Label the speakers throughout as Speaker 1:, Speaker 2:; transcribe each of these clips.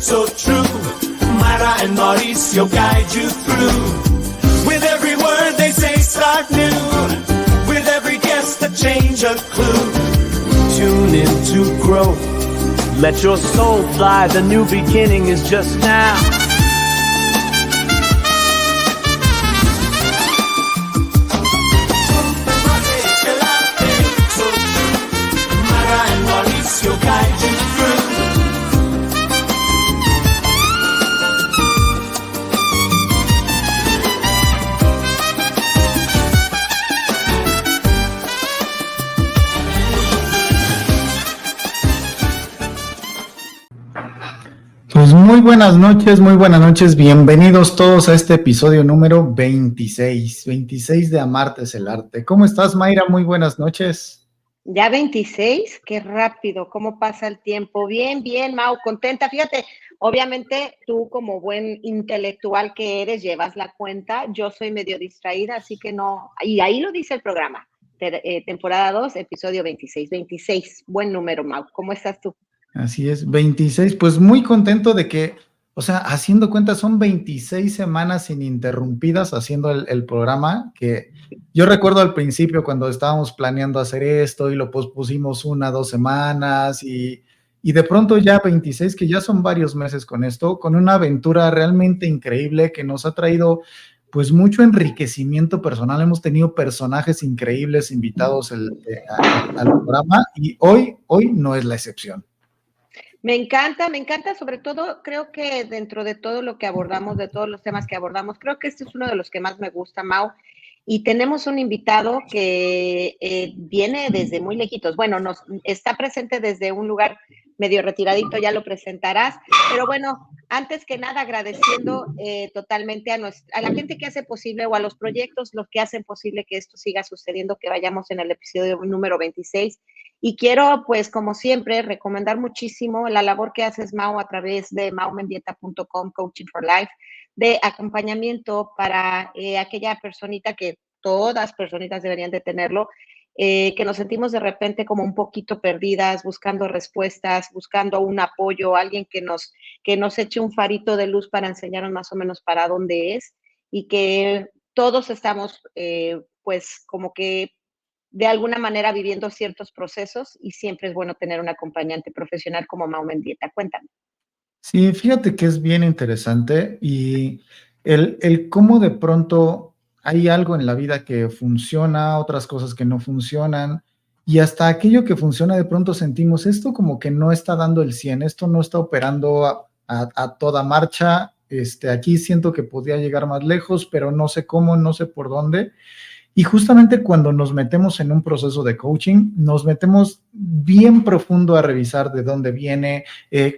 Speaker 1: so true. Myra and Mauricio guide you through. With every word they say, start new. With every guess, a change, a clue. Tune in to grow. Let your soul fly, the new beginning is just now.
Speaker 2: Pues muy buenas noches, bienvenidos todos a este episodio número 26 de Amarte es el Arte. ¿Cómo estás, Mayra? Muy buenas noches.
Speaker 3: Ya 26, qué rápido, cómo pasa el tiempo. Bien, Mau, contenta. Fíjate, obviamente tú como buen intelectual que eres llevas la cuenta, yo soy medio distraída, así que no, y ahí lo dice el programa, temporada 2, episodio 26, buen número, Mau. ¿Cómo estás tú?
Speaker 2: Así es, 26, pues muy contento de que, o sea, haciendo cuentas, son 26 semanas ininterrumpidas haciendo el programa, que yo recuerdo al principio cuando estábamos planeando hacer esto y lo pospusimos 2 semanas y de pronto ya 26, que ya son varios meses con esto, con una aventura realmente increíble que nos ha traído pues mucho enriquecimiento personal. Hemos tenido personajes increíbles invitados al programa y hoy no es la excepción.
Speaker 3: Me encanta, sobre todo, creo que dentro de todo lo que abordamos, de todos los temas que abordamos, creo que este es uno de los que más me gusta, Mau, y tenemos un invitado que viene desde muy lejitos, bueno, nos está presente desde un lugar medio retiradito, ya lo presentarás, pero bueno, antes que nada agradeciendo totalmente a la gente que hace posible o a los proyectos, los que hacen posible que esto siga sucediendo, que vayamos en el episodio número 26. Y quiero, pues, como siempre, recomendar muchísimo la labor que haces, Mau, a través de maumendieta.com, Coaching for Life, de acompañamiento para aquella personita que todas personitas deberían de tenerlo, que nos sentimos de repente como un poquito perdidas, buscando respuestas, buscando un apoyo, alguien que nos eche un farito de luz para enseñarnos más o menos para dónde es, y que todos estamos, pues, como que de alguna manera viviendo ciertos procesos, y siempre es bueno tener un acompañante profesional como Mau Mendieta. Cuéntame.
Speaker 2: Sí, fíjate que es bien interesante y el cómo de pronto hay algo en la vida que funciona, otras cosas que no funcionan, y hasta aquello que funciona de pronto sentimos esto como que no está dando el 100, esto no está operando a toda marcha, aquí siento que podría llegar más lejos, pero no sé cómo, no sé por dónde. Y justamente cuando nos metemos en un proceso de coaching, nos metemos bien profundo a revisar de dónde viene,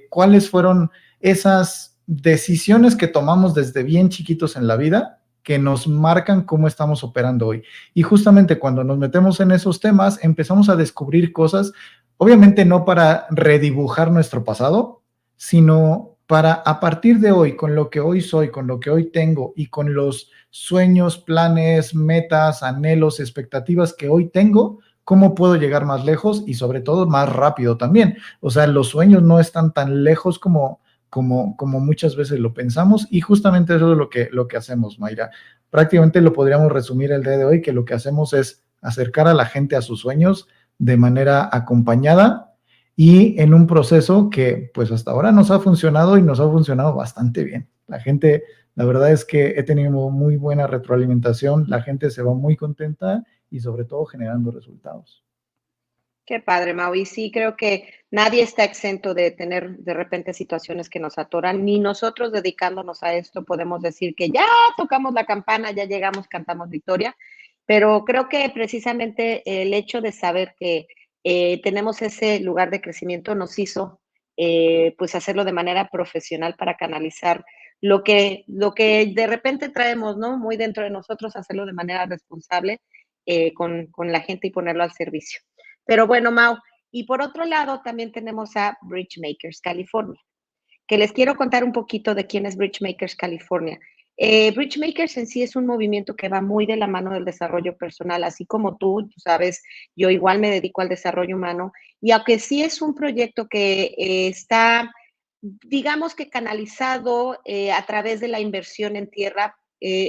Speaker 2: cuáles fueron esas decisiones que tomamos desde bien chiquitos en la vida que nos marcan cómo estamos operando hoy. Y justamente cuando nos metemos en esos temas, empezamos a descubrir cosas, obviamente no para redibujar nuestro pasado, sino para a partir de hoy, con lo que hoy soy, con lo que hoy tengo y con los sueños, planes, metas, anhelos, expectativas que hoy tengo, cómo puedo llegar más lejos y sobre todo más rápido también. O sea, los sueños no están tan lejos como muchas veces lo pensamos, y justamente eso es lo que hacemos, Mayra. Prácticamente lo podríamos resumir el día de hoy, que lo que hacemos es acercar a la gente a sus sueños de manera acompañada y en un proceso que pues hasta ahora nos ha funcionado y nos ha funcionado bastante bien. La gente, la verdad es que he tenido muy buena retroalimentación, la gente se va muy contenta y sobre todo generando resultados.
Speaker 3: Qué padre, Mau. Y sí, creo que nadie está exento de tener de repente situaciones que nos atoran, ni nosotros dedicándonos a esto podemos decir que ya tocamos la campana, ya llegamos, cantamos victoria, pero creo que precisamente el hecho de saber que tenemos ese lugar de crecimiento nos hizo pues hacerlo de manera profesional para canalizar lo que de repente traemos, ¿no? Muy dentro de nosotros, hacerlo de manera responsable con la gente y ponerlo al servicio. Pero bueno, Mau, y por otro lado también tenemos a Bridgemakers California, que les quiero contar un poquito de quién es Bridgemakers California. Bridgemakers en sí es un movimiento que va muy de la mano del desarrollo personal, así como tú sabes, yo igual me dedico al desarrollo humano, y aunque sí es un proyecto que está digamos que canalizado a través de la inversión en tierra.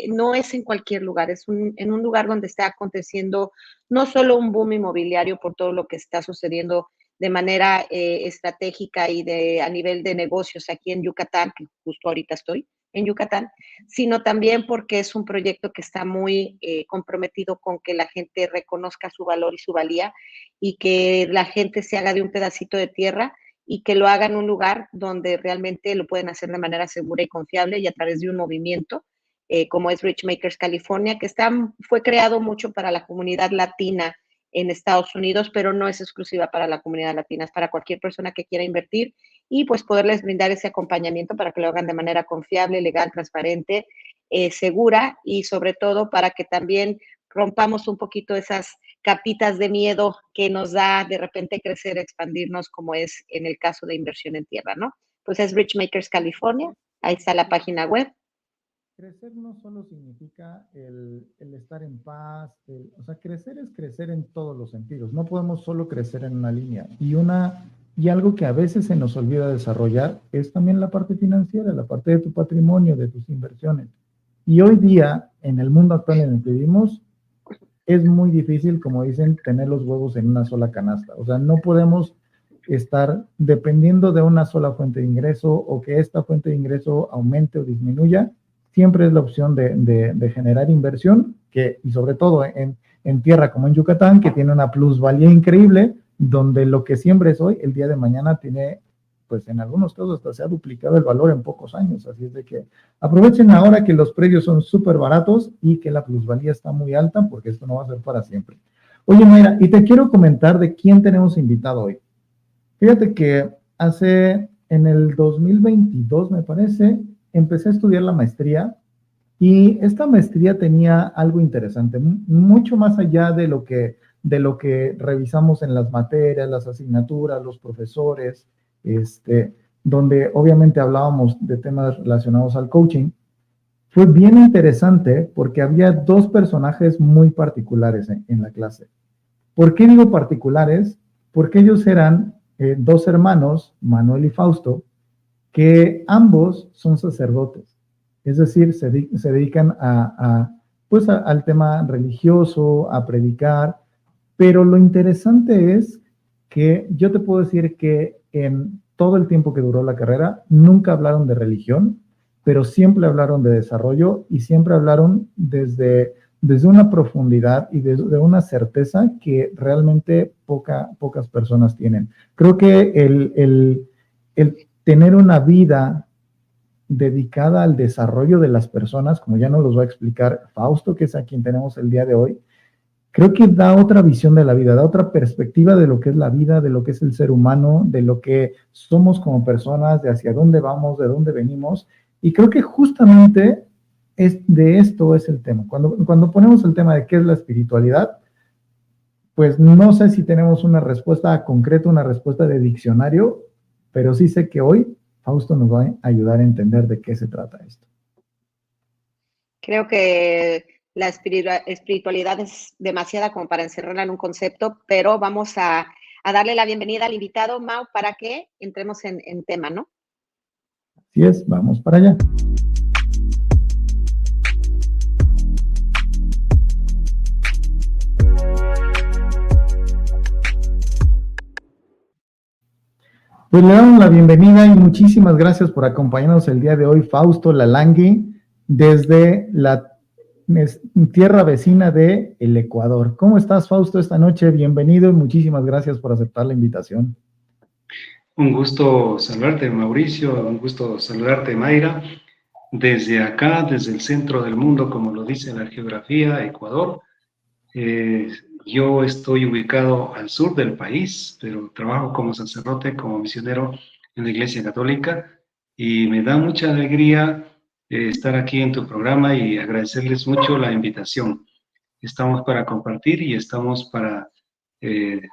Speaker 3: No es en cualquier lugar, es en un lugar donde está aconteciendo no solo un boom inmobiliario por todo lo que está sucediendo de manera estratégica y a nivel de negocios aquí en Yucatán, que justo ahorita estoy en Yucatán, sino también porque es un proyecto que está muy comprometido con que la gente reconozca su valor y su valía y que la gente se haga de un pedacito de tierra y que lo haga en un lugar donde realmente lo pueden hacer de manera segura y confiable y a través de un movimiento como es Richmakers California, que fue creado mucho para la comunidad latina en Estados Unidos, pero no es exclusiva para la comunidad latina, es para cualquier persona que quiera invertir y pues poderles brindar ese acompañamiento para que lo hagan de manera confiable, legal, transparente, segura y sobre todo para que también rompamos un poquito esas capitas de miedo que nos da de repente crecer, expandirnos, como es en el caso de inversión en tierra, ¿no? Pues es Richmakers California, ahí está la página web.
Speaker 2: Crecer no solo significa el estar en paz, o sea, crecer es crecer en todos los sentidos. No podemos solo crecer en una línea. Y algo que a veces se nos olvida desarrollar es también la parte financiera, la parte de tu patrimonio, de tus inversiones. Y hoy día, en el mundo actual en el que vivimos, es muy difícil, como dicen, tener los huevos en una sola canasta. O sea, no podemos estar dependiendo de una sola fuente de ingreso o que esta fuente de ingreso aumente o disminuya. Siempre es la opción de generar inversión, y sobre todo en tierra como en Yucatán, que tiene una plusvalía increíble, donde lo que siembres hoy, el día de mañana tiene, pues en algunos casos hasta se ha duplicado el valor en pocos años. Así es de que aprovechen ahora que los precios son súper baratos y que la plusvalía está muy alta, porque esto no va a ser para siempre. Oye, Mayra, y te quiero comentar de quién tenemos invitado hoy. Fíjate que en el 2022, me parece, empecé a estudiar la maestría y esta maestría tenía algo interesante, mucho más allá de lo que revisamos en las materias, las asignaturas, los profesores, donde obviamente hablábamos de temas relacionados al coaching. Fue bien interesante porque había dos personajes muy particulares en la clase. ¿Por qué digo particulares? Porque ellos eran dos hermanos, Manuel y Fausto, que ambos son sacerdotes, es decir, se dedican pues al tema religioso, a predicar, pero lo interesante es que yo te puedo decir que en todo el tiempo que duró la carrera, nunca hablaron de religión, pero siempre hablaron de desarrollo y siempre hablaron desde una profundidad y desde una certeza que realmente pocas personas tienen. Creo que el tener una vida dedicada al desarrollo de las personas, como ya nos los va a explicar Fausto, que es a quien tenemos el día de hoy, creo que da otra visión de la vida, da otra perspectiva de lo que es la vida, de lo que es el ser humano, de lo que somos como personas, de hacia dónde vamos, de dónde venimos. Y creo que justamente de esto es el tema. Cuando ponemos el tema de qué es la espiritualidad, pues no sé si tenemos una respuesta concreta, una respuesta de diccionario, pero sí sé que hoy Fausto nos va a ayudar a entender de qué se trata esto.
Speaker 3: Creo que la espiritualidad es demasiada como para encerrarla en un concepto, pero vamos a darle la bienvenida al invitado, Mau, para que entremos en tema, ¿no?
Speaker 2: Así es, vamos para allá. Pues le damos la bienvenida y muchísimas gracias por acompañarnos el día de hoy, Fausto Lalangui, desde la tierra vecina de el Ecuador. ¿Cómo estás, Fausto, esta noche? Bienvenido y muchísimas gracias por aceptar la invitación.
Speaker 4: Un gusto saludarte, Mauricio, un gusto saludarte, Mayra. Desde acá, desde el centro del mundo, como lo dice la geografía, Ecuador. Yo estoy ubicado al sur del país, pero trabajo como sacerdote, como misionero en la Iglesia Católica y me da mucha alegría estar aquí en tu programa y agradecerles mucho la invitación. Estamos para compartir y estamos para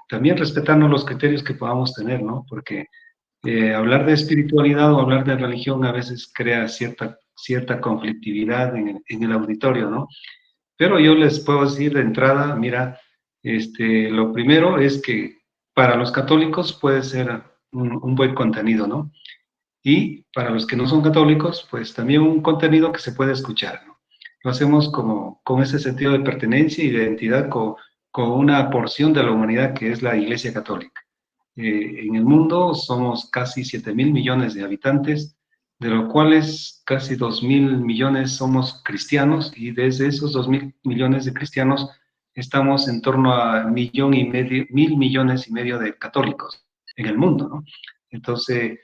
Speaker 4: también respetarnos los criterios que podamos tener, ¿no? Porque hablar de espiritualidad o hablar de religión a veces crea cierta conflictividad en el auditorio, ¿no? Pero yo les puedo decir de entrada, mira, lo primero es que para los católicos puede ser un buen contenido, ¿no? y para los que no son católicos, pues también un contenido que se puede escuchar, ¿no? Lo hacemos como con ese sentido de pertenencia y de identidad con una porción de la humanidad que es la Iglesia Católica. En el mundo somos casi 7.000 millones de habitantes, de los cuales casi 2.000 millones somos cristianos, y desde esos 2.000 millones de cristianos estamos en torno a 1.500.000 millones y medio de católicos en el mundo, ¿no? Entonces,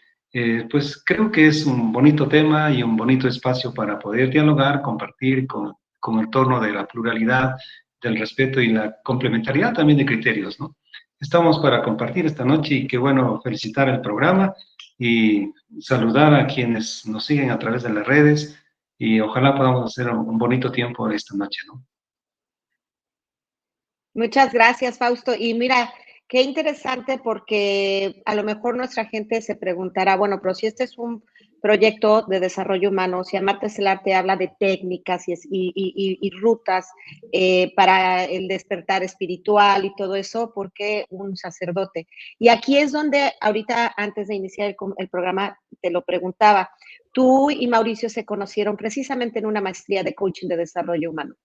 Speaker 4: pues creo que es un bonito tema y un bonito espacio para poder dialogar, compartir con el torno de la pluralidad, del respeto y la complementariedad también de criterios, ¿no? Estamos para compartir esta noche y qué bueno felicitar el programa y saludar a quienes nos siguen a través de las redes y ojalá podamos hacer un bonito tiempo esta noche, ¿no?
Speaker 3: Muchas gracias, Fausto. Y mira, qué interesante porque a lo mejor nuestra gente se preguntará, bueno, pero si este es un proyecto de desarrollo humano, si Amarte es el Arte habla de técnicas y rutas para el despertar espiritual y todo eso, ¿por qué un sacerdote? Y aquí es donde ahorita, antes de iniciar el programa, te lo preguntaba. Tú y Mauricio se conocieron precisamente en una maestría de coaching de desarrollo humano.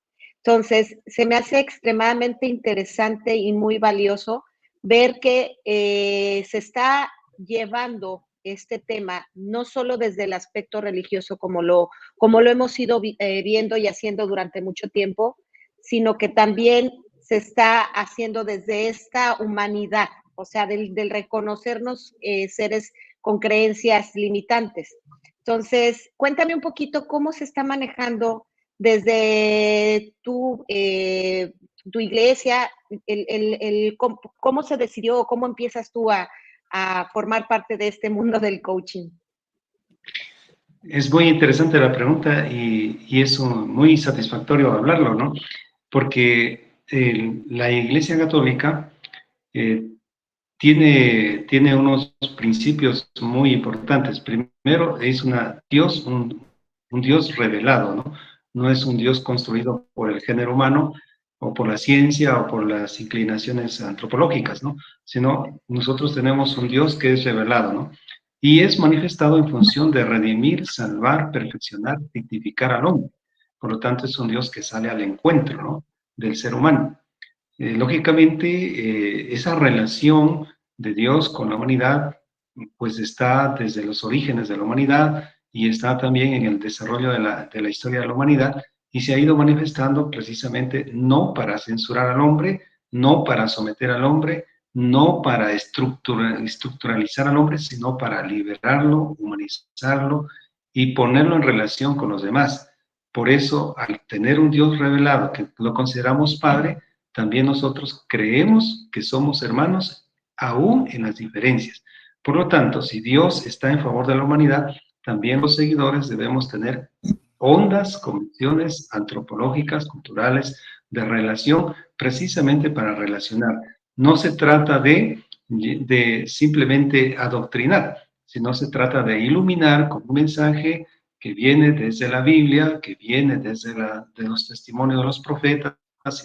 Speaker 3: Entonces, se me hace extremadamente interesante y muy valioso ver que se está llevando este tema, no solo desde el aspecto religioso como lo hemos ido viendo y haciendo durante mucho tiempo, sino que también se está haciendo desde esta humanidad, o sea, del reconocernos seres con creencias limitantes. Entonces, cuéntame un poquito cómo se está manejando desde tu iglesia, cómo se decidió, cómo empiezas tú a formar parte de este mundo del coaching.
Speaker 4: Es muy interesante la pregunta y es muy satisfactorio hablarlo, ¿no? Porque la Iglesia Católica tiene unos principios muy importantes. Primero, es un Dios revelado, ¿no? No es un Dios construido por el género humano o por la ciencia o por las inclinaciones antropológicas, ¿no? Sino nosotros tenemos un Dios que es revelado, ¿no? Y es manifestado en función de redimir, salvar, perfeccionar, rectificar al hombre. Por lo tanto, es un Dios que sale al encuentro, ¿no?, del ser humano. Lógicamente, esa relación de Dios con la humanidad, pues está desde los orígenes de la humanidad y está también en el desarrollo de la historia de la humanidad, y se ha ido manifestando precisamente no para censurar al hombre, no para someter al hombre, no para estructuralizar al hombre, sino para liberarlo, humanizarlo y ponerlo en relación con los demás. Por eso, al tener un Dios revelado que lo consideramos Padre, también nosotros creemos que somos hermanos aún en las diferencias. Por lo tanto, si Dios está en favor de la humanidad, también los seguidores debemos tener hondas convicciones antropológicas, culturales, de relación, precisamente para relacionar. No se trata de simplemente adoctrinar, sino se trata de iluminar con un mensaje que viene desde la Biblia, que viene desde de los testimonios de los profetas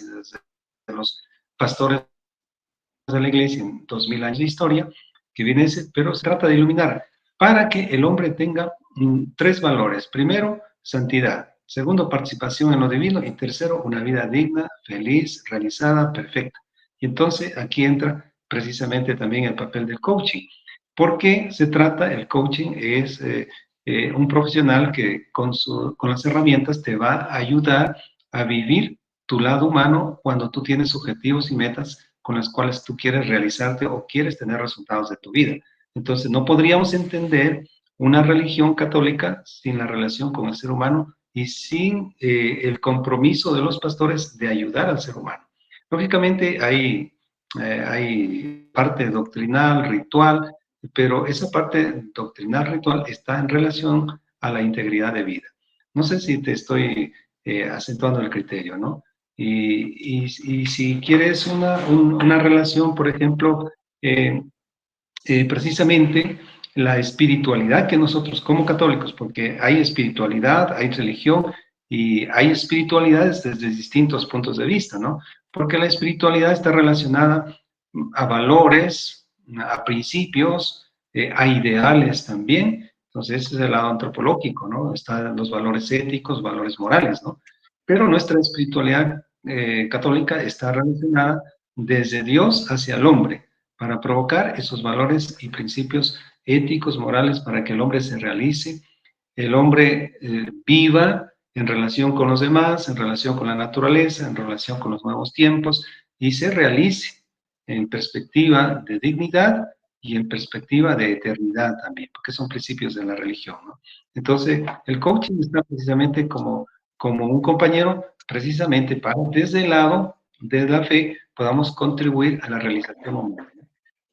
Speaker 4: y desde de los pastores de la iglesia en 2000 años de historia, que viene ese, pero se trata de iluminar para que el hombre tenga tres valores. Primero, santidad. Segundo, participación en lo divino. Y tercero, una vida digna, feliz, realizada, perfecta. Y entonces aquí entra precisamente también el papel del coaching. ¿Por qué se trata? El coaching es un profesional que con las herramientas te va a ayudar a vivir tu lado humano cuando tú tienes objetivos y metas con las cuales tú quieres realizarte o quieres tener resultados de tu vida. Entonces, no podríamos entender una religión católica sin la relación con el ser humano y sin el compromiso de los pastores de ayudar al ser humano. Lógicamente, hay parte doctrinal, ritual, pero esa parte doctrinal, ritual está en relación a la integridad de vida. No sé si te estoy acentuando el criterio, ¿no? Y si quieres una relación, por ejemplo, precisamente la espiritualidad que nosotros como católicos, porque hay espiritualidad, hay religión y hay espiritualidades desde distintos puntos de vista, ¿no? Porque la espiritualidad está relacionada a valores, a principios, a ideales también, Entonces, ese es el lado antropológico, ¿no? Están los valores éticos, valores morales, ¿no? Pero nuestra espiritualidad católica está relacionada desde Dios hacia el hombre, para provocar esos valores y principios éticos, morales, para que el hombre se realice, el hombre viva en relación con los demás, en relación con la naturaleza, en relación con los nuevos tiempos, y se realice en perspectiva de dignidad y en perspectiva de eternidad también, porque son principios de la religión, ¿no? Entonces, el coaching está precisamente como un compañero, precisamente para, desde el lado de la fe, podamos contribuir a la realización humana,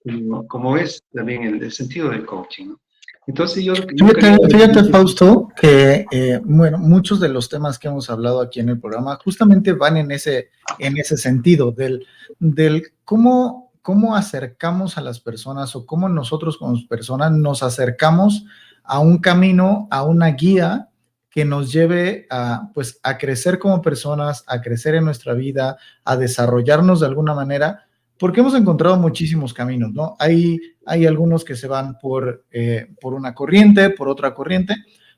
Speaker 4: ¿no? Como es también el sentido del coaching, ¿no? Entonces, yo quería...
Speaker 2: Fíjate, Fausto, que bueno, muchos de los temas que hemos hablado aquí en el programa justamente van en ese sentido del cómo acercamos a las personas o cómo nosotros como personas nos acercamos a un camino, a una guía que nos lleve pues, a crecer como personas, a crecer en nuestra vida, a desarrollarnos de alguna manera, porque hemos encontrado muchísimos caminos, ¿no? Hay algunos que se van por una corriente, por otra corriente,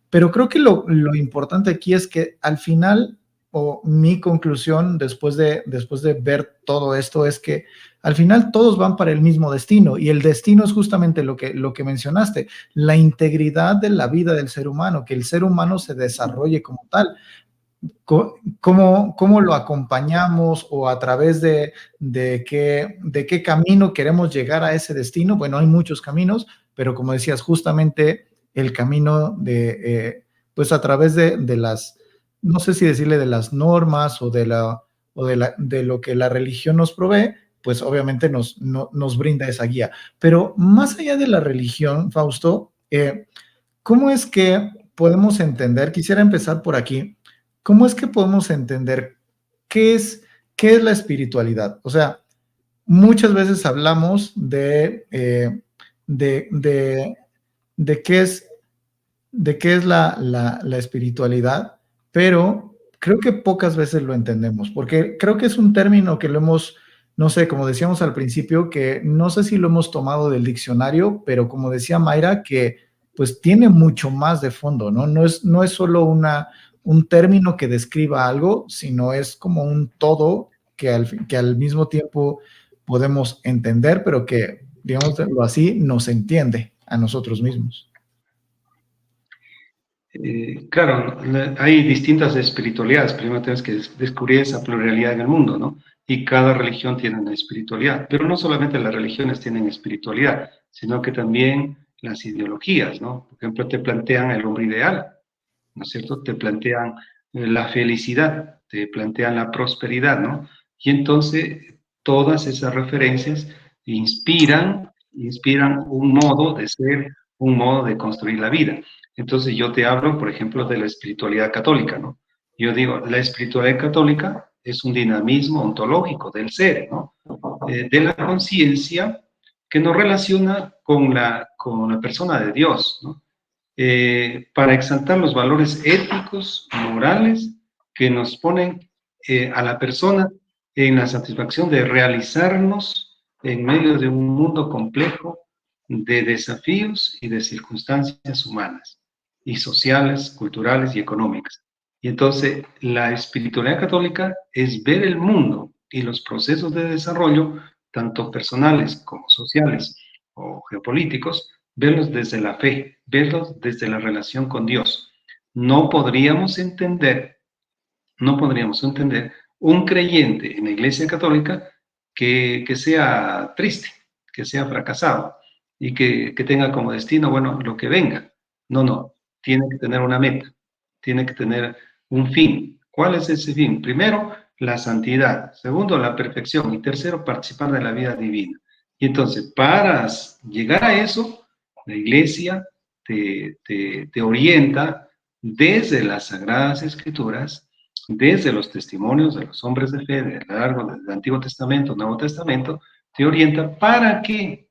Speaker 2: pero creo que lo importante aquí es que al final, o mi conclusión después de ver todo esto, es que al final todos van para el mismo destino, y el destino es justamente lo que mencionaste, la integridad de la vida del ser humano, que el ser humano se desarrolle como tal. ¿Cómo lo acompañamos o a través de qué camino queremos llegar a ese destino? Bueno, hay muchos caminos, pero como decías, justamente el camino pues a través de las, no sé si decirle de las normas o de lo que la religión nos provee, pues obviamente nos brinda esa guía. Pero más allá de la religión, Fausto, ¿cómo es que podemos entender? Quisiera empezar por aquí. ¿Cómo es que podemos entender qué es la espiritualidad? O sea, muchas veces hablamos de qué es la espiritualidad, pero creo que pocas veces lo entendemos, porque creo que es un término que lo hemos, no sé, como decíamos al principio, que no sé si lo hemos tomado del diccionario, pero como decía Mayra, que pues tiene mucho más de fondo, ¿no? No es solo un término que describa algo, sino es como un todo que al mismo tiempo podemos entender, pero que, digámoslo así, nos entiende a nosotros mismos.
Speaker 4: Claro, hay distintas espiritualidades. Primero tienes que descubrir esa pluralidad en el mundo, ¿no? Y cada religión tiene una espiritualidad. Pero no solamente las religiones tienen espiritualidad, sino que también las ideologías, ¿no? Por ejemplo, te plantean el hombre ideal, ¿no es cierto? Te plantean la felicidad, te plantean la prosperidad, ¿no? Y entonces todas esas referencias inspiran un modo de ser, un modo de construir la vida. Entonces yo te hablo, por ejemplo, de la espiritualidad católica, ¿no? Yo digo, la espiritualidad católica es un dinamismo ontológico del ser, ¿no? De la conciencia que nos relaciona con la persona de Dios, ¿no? Para exaltar los valores éticos, morales, que nos ponen a la persona en la satisfacción de realizarnos en medio de un mundo complejo de desafíos y de circunstancias humanas y sociales, culturales y económicas. Y entonces la espiritualidad católica es ver el mundo y los procesos de desarrollo, tanto personales como sociales o geopolíticos, verlos desde la fe, verlos desde la relación con Dios. No podríamos entender un creyente en la Iglesia Católica que sea triste, que sea fracasado y que tenga como destino, bueno, lo que venga. No, tiene que tener una meta, tiene que tener un fin. ¿Cuál es ese fin? Primero, la santidad. Segundo, la perfección. Y tercero, participar de la vida divina. Y entonces, para llegar a eso, la Iglesia te orienta desde las Sagradas Escrituras, desde los testimonios de los hombres de fe, de largo del Antiguo Testamento, Nuevo Testamento, te orienta para que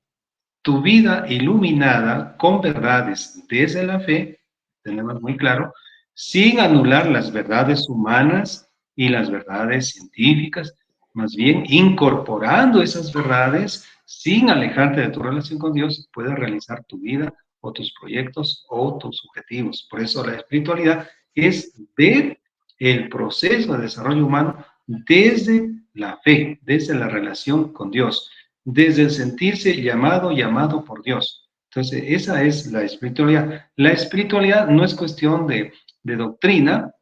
Speaker 4: tu vida iluminada con verdades desde la fe, tenemos muy claro, sin anular las verdades humanas y las verdades científicas, más bien incorporando esas verdades sin alejarte de tu relación con Dios, puedes realizar tu vida o tus proyectos o tus objetivos. Por eso la espiritualidad es ver el proceso de desarrollo humano desde la fe, desde la relación con Dios, desde el sentirse llamado por Dios. Entonces, esa es la espiritualidad. La espiritualidad no es cuestión de doctrina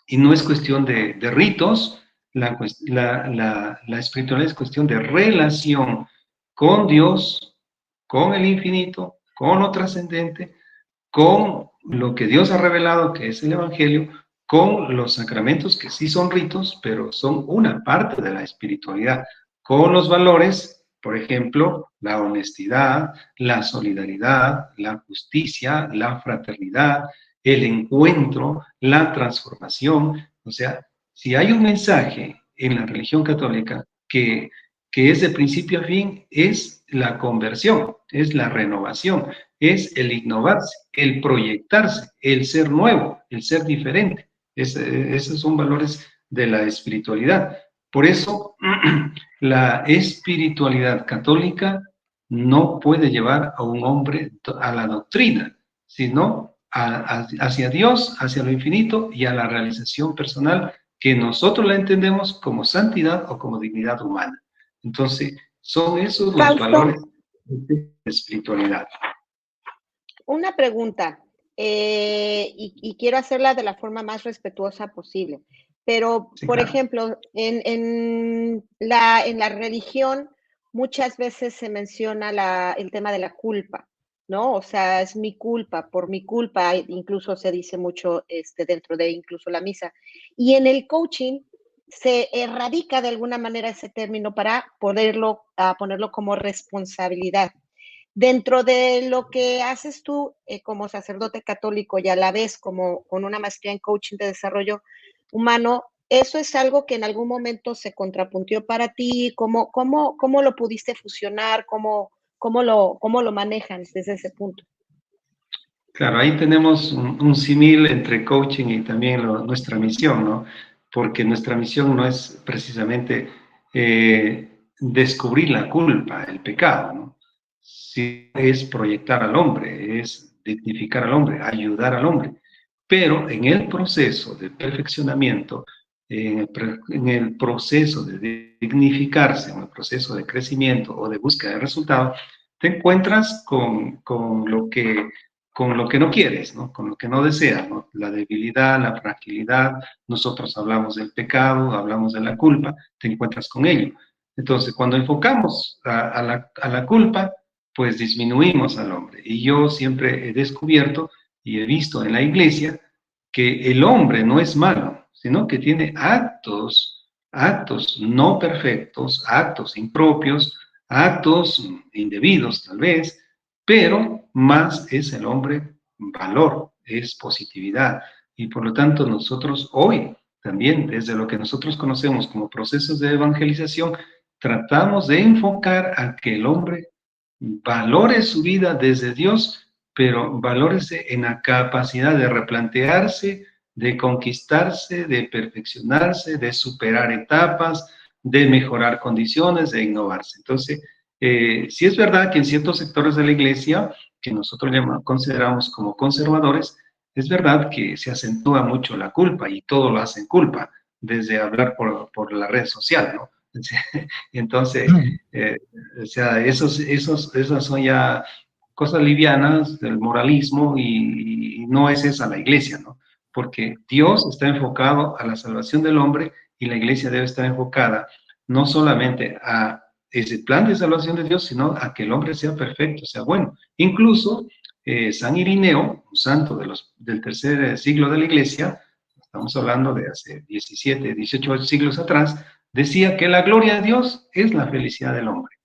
Speaker 4: y no es cuestión de ritos. La espiritualidad es cuestión de relación con Dios, con el infinito, con lo trascendente, con lo que Dios ha revelado, que es el Evangelio, con los sacramentos que sí son ritos, pero son una parte de la espiritualidad, con los valores, por ejemplo, la honestidad, la solidaridad, la justicia, la fraternidad, el encuentro, la transformación. O sea, si hay un mensaje en la religión católica que es de principio a fin, es la conversión, es la renovación, es el innovarse, el proyectarse, el ser nuevo, el ser diferente. Esos son valores de la espiritualidad. Por eso, la espiritualidad católica no puede llevar a un hombre a la doctrina, sino hacia Dios, hacia lo infinito y a la realización personal que nosotros la entendemos como santidad o como dignidad humana. Entonces, son esos los
Speaker 3: Fausto,
Speaker 4: valores de la espiritualidad.
Speaker 3: una pregunta, y quiero hacerla de la forma más respetuosa posible, pero,
Speaker 4: Sí,
Speaker 3: por
Speaker 4: claro.
Speaker 3: ejemplo, en la religión muchas veces se menciona el tema de la culpa, ¿no? O sea, es mi culpa, por mi culpa, incluso se dice mucho dentro de incluso la misa. Y en el coaching se erradica de alguna manera ese término para ponerlo como responsabilidad. Dentro de lo que haces tú como sacerdote católico y a la vez como con una maestría en coaching de desarrollo humano, ¿eso es algo que en algún momento se contrapuntió para ti? ¿Cómo lo pudiste fusionar? ¿Cómo lo manejan desde ese punto?
Speaker 4: Claro, ahí tenemos un símil entre coaching y también nuestra misión, ¿no? Porque nuestra misión no es precisamente descubrir la culpa, el pecado, ¿no? Sí, es proyectar al hombre, es dignificar al hombre, ayudar al hombre. Pero en el proceso de perfeccionamiento, en el proceso de dignificarse, en el proceso de crecimiento o de búsqueda de resultados, te encuentras con lo que no quieres, ¿no? Con lo que no deseas, ¿no? La debilidad, la fragilidad. Nosotros hablamos del pecado, hablamos de la culpa, te encuentras con ello. Entonces, cuando enfocamos a la culpa, pues disminuimos al hombre. Y yo siempre he descubierto y he visto en la iglesia que el hombre no es malo, sino que tiene actos no perfectos, actos impropios, actos indebidos tal vez, pero más es el hombre valor, es positividad. Y por lo tanto nosotros hoy también, desde lo que nosotros conocemos como procesos de evangelización, tratamos de enfocar a que el hombre valore su vida desde Dios, pero valórese en la capacidad de replantearse, de conquistarse, de perfeccionarse, de superar etapas, de mejorar condiciones, de innovarse. Entonces, sí es verdad que en ciertos sectores de la iglesia, que nosotros consideramos como conservadores, es verdad que se acentúa mucho la culpa y todo lo hacen culpa, desde hablar por la red social, ¿no? Entonces, o sea, esas son ya cosas livianas del moralismo y no es esa la iglesia, ¿no? Porque Dios está enfocado a la salvación del hombre y la iglesia debe estar enfocada no solamente a ese plan de salvación de Dios, sino a que el hombre sea perfecto, sea bueno. Incluso San Irineo, un santo del tercer siglo de la iglesia, estamos hablando de hace 17, 18 siglos atrás, decía que la gloria de Dios es la felicidad del hombre,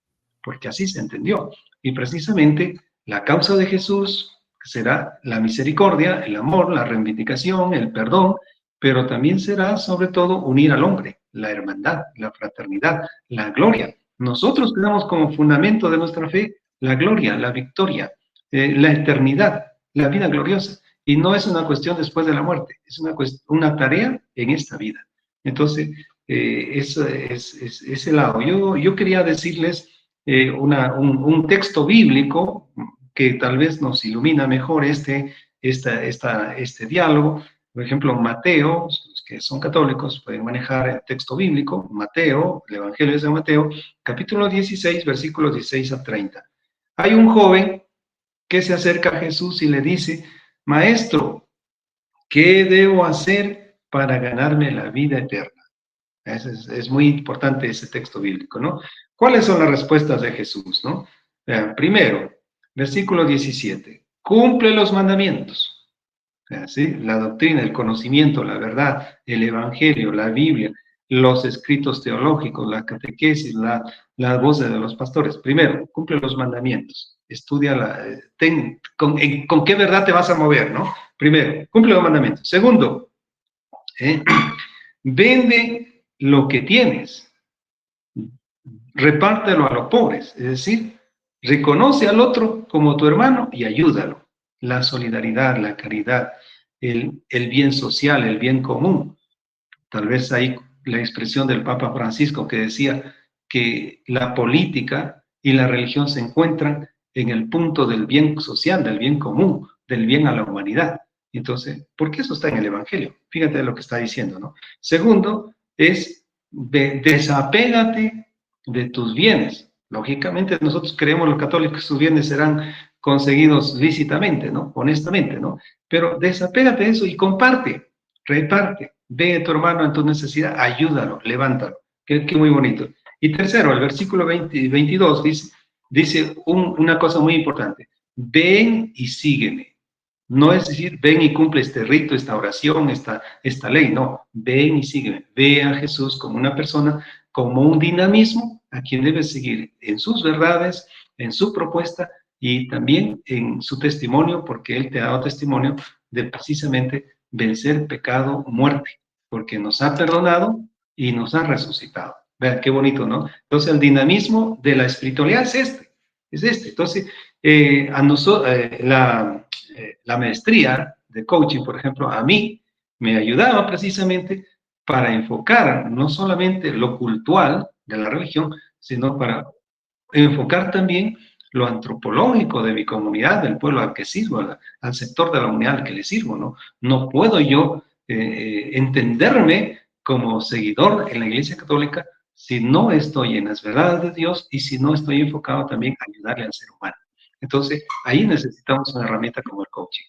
Speaker 4: porque así se entendió. Y precisamente la causa de Jesús será la misericordia, el amor, la reivindicación, el perdón, pero también será sobre todo unir al hombre, la hermandad, la fraternidad, la gloria. Nosotros tenemos como fundamento de nuestra fe la gloria, la victoria, la eternidad, la vida gloriosa. Y no es una cuestión después de la muerte, es una tarea en esta vida. Entonces, ese lado. Yo quería decirles un texto bíblico que tal vez nos ilumina mejor este diálogo. Por ejemplo, Mateo, los que son católicos pueden manejar el texto bíblico, Mateo, el Evangelio de San Mateo, capítulo 16, versículos 16 a 30. Hay un joven que se acerca a Jesús y le dice: Maestro, ¿qué debo hacer para ganarme la vida eterna? Es muy importante ese texto bíblico, ¿no? ¿Cuáles son las respuestas de Jesús, no? Vean, primero, versículo 17, cumple los mandamientos. ¿Sí? La doctrina, el conocimiento, la verdad, el evangelio, la Biblia, los escritos teológicos, la catequesis, la voz de los pastores. Primero, cumple los mandamientos. Estudia con qué verdad te vas a mover, ¿no? Primero, cumple los mandamientos. Segundo, vende lo que tienes, repártelo a los pobres, es decir, reconoce al otro como tu hermano y ayúdalo. La solidaridad, la caridad, el bien social, el bien común. Tal vez ahí la expresión del Papa Francisco que decía que la política y la religión se encuentran en el punto del bien social, del bien común, del bien a la humanidad. Entonces, ¿por qué eso está en el Evangelio? Fíjate lo que está diciendo, ¿no? Segundo, es desapégate de tus bienes. Lógicamente, nosotros creemos los católicos que sus bienes serán conseguidos lícitamente, ¿no? Honestamente, ¿no? Pero desapégate de eso y comparte, reparte. Ve a tu hermano en tu necesidad, ayúdalo, levántalo. Qué muy bonito. Y tercero, el versículo 22 dice una cosa muy importante. Ven y sígueme. No es decir, ven y cumple este rito, esta oración, esta ley. No, ven y sígueme. Ve a Jesús como una persona, como un dinamismo a quien debes seguir en sus verdades, en su propuesta y también en su testimonio, porque Él te ha dado testimonio de precisamente vencer pecado, muerte, porque nos ha perdonado y nos ha resucitado. Vean, qué bonito, ¿no? Entonces, el dinamismo de la espiritualidad es este. Entonces, la maestría de coaching, por ejemplo, a mí me ayudaba precisamente para enfocar no solamente lo cultural de la religión, sino para enfocar también lo antropológico de mi comunidad, del pueblo al que sirvo, al sector de la humanidad al que le sirvo, ¿no? No puedo yo entenderme como seguidor en la Iglesia Católica si no estoy en las verdades de Dios y si no estoy enfocado también a ayudarle al ser humano. Entonces, ahí necesitamos una herramienta como el coaching.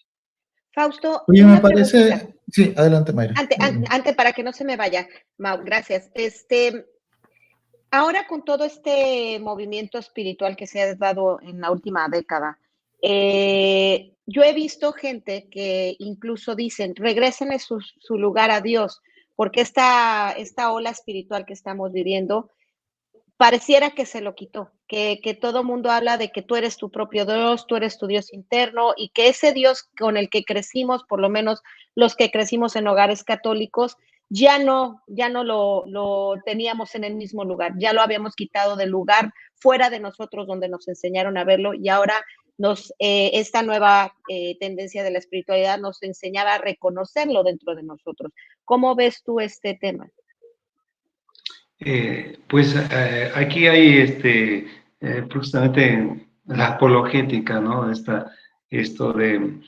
Speaker 3: Fausto,
Speaker 2: Oye, me
Speaker 3: una
Speaker 2: parece...
Speaker 3: preguntita.
Speaker 2: Sí, adelante, Mayra.
Speaker 3: Antes, para que no se me vaya, Mau, gracias. Ahora con todo este movimiento espiritual que se ha dado en la última década, yo he visto gente que incluso dicen, regresen a su lugar a Dios, porque esta ola espiritual que estamos viviendo pareciera que se lo quitó, que todo mundo habla de que tú eres tu propio Dios, tú eres tu Dios interno y que ese Dios con el que crecimos, por lo menos los que crecimos en hogares católicos, ya no lo teníamos en el mismo lugar, ya lo habíamos quitado del lugar fuera de nosotros donde nos enseñaron a verlo y ahora esta nueva tendencia de la espiritualidad nos enseñaba a reconocerlo dentro de nosotros. ¿Cómo ves tú este tema?
Speaker 4: Pues aquí hay justamente la apologética, ¿no? Esto de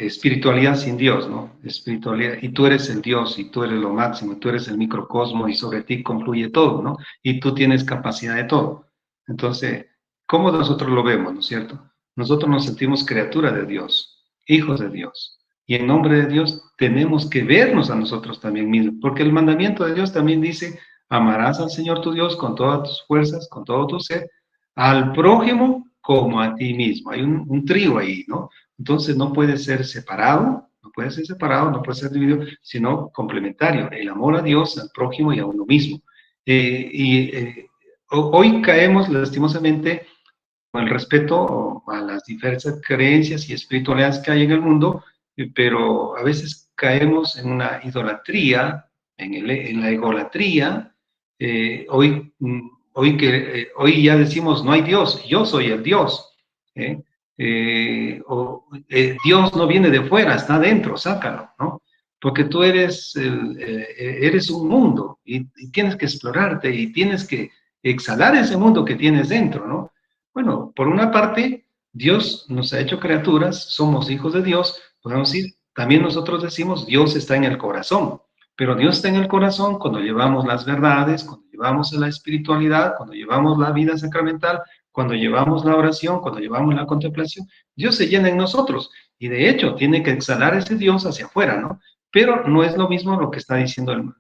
Speaker 4: espiritualidad sin Dios, ¿no? Espiritualidad, y tú eres el Dios, y tú eres lo máximo, tú eres el microcosmo, y sobre ti confluye todo, ¿no? Y tú tienes capacidad de todo. Entonces, ¿cómo nosotros lo vemos, no es cierto? Nosotros nos sentimos criatura de Dios, hijos de Dios. Y en nombre de Dios tenemos que vernos a nosotros también mismos, porque el mandamiento de Dios también dice, amarás al Señor tu Dios con todas tus fuerzas, con todo tu ser, al prójimo como a ti mismo. Hay un trío ahí, ¿no? Entonces no puede ser separado, no puede ser dividido, sino complementario, el amor a Dios, al prójimo y a uno mismo. Hoy caemos lastimosamente con el respeto a las diversas creencias y espiritualidades que hay en el mundo, pero a veces caemos en una idolatría, en la egolatría. Hoy ya decimos, no hay Dios, yo soy el Dios. Dios no viene de fuera, está dentro, sácalo, ¿no? Porque tú eres un mundo y tienes que explorarte y tienes que exhalar ese mundo que tienes dentro, ¿no? Bueno, por una parte, Dios nos ha hecho criaturas, somos hijos de Dios, podemos decir, también nosotros decimos Dios está en el corazón, pero Dios está en el corazón cuando llevamos las verdades, cuando llevamos la espiritualidad, cuando llevamos la vida sacramental, cuando llevamos la oración, cuando llevamos la contemplación. Dios se llena en nosotros y de hecho tiene que exhalar ese Dios hacia afuera, ¿no? Pero no es lo mismo lo que está diciendo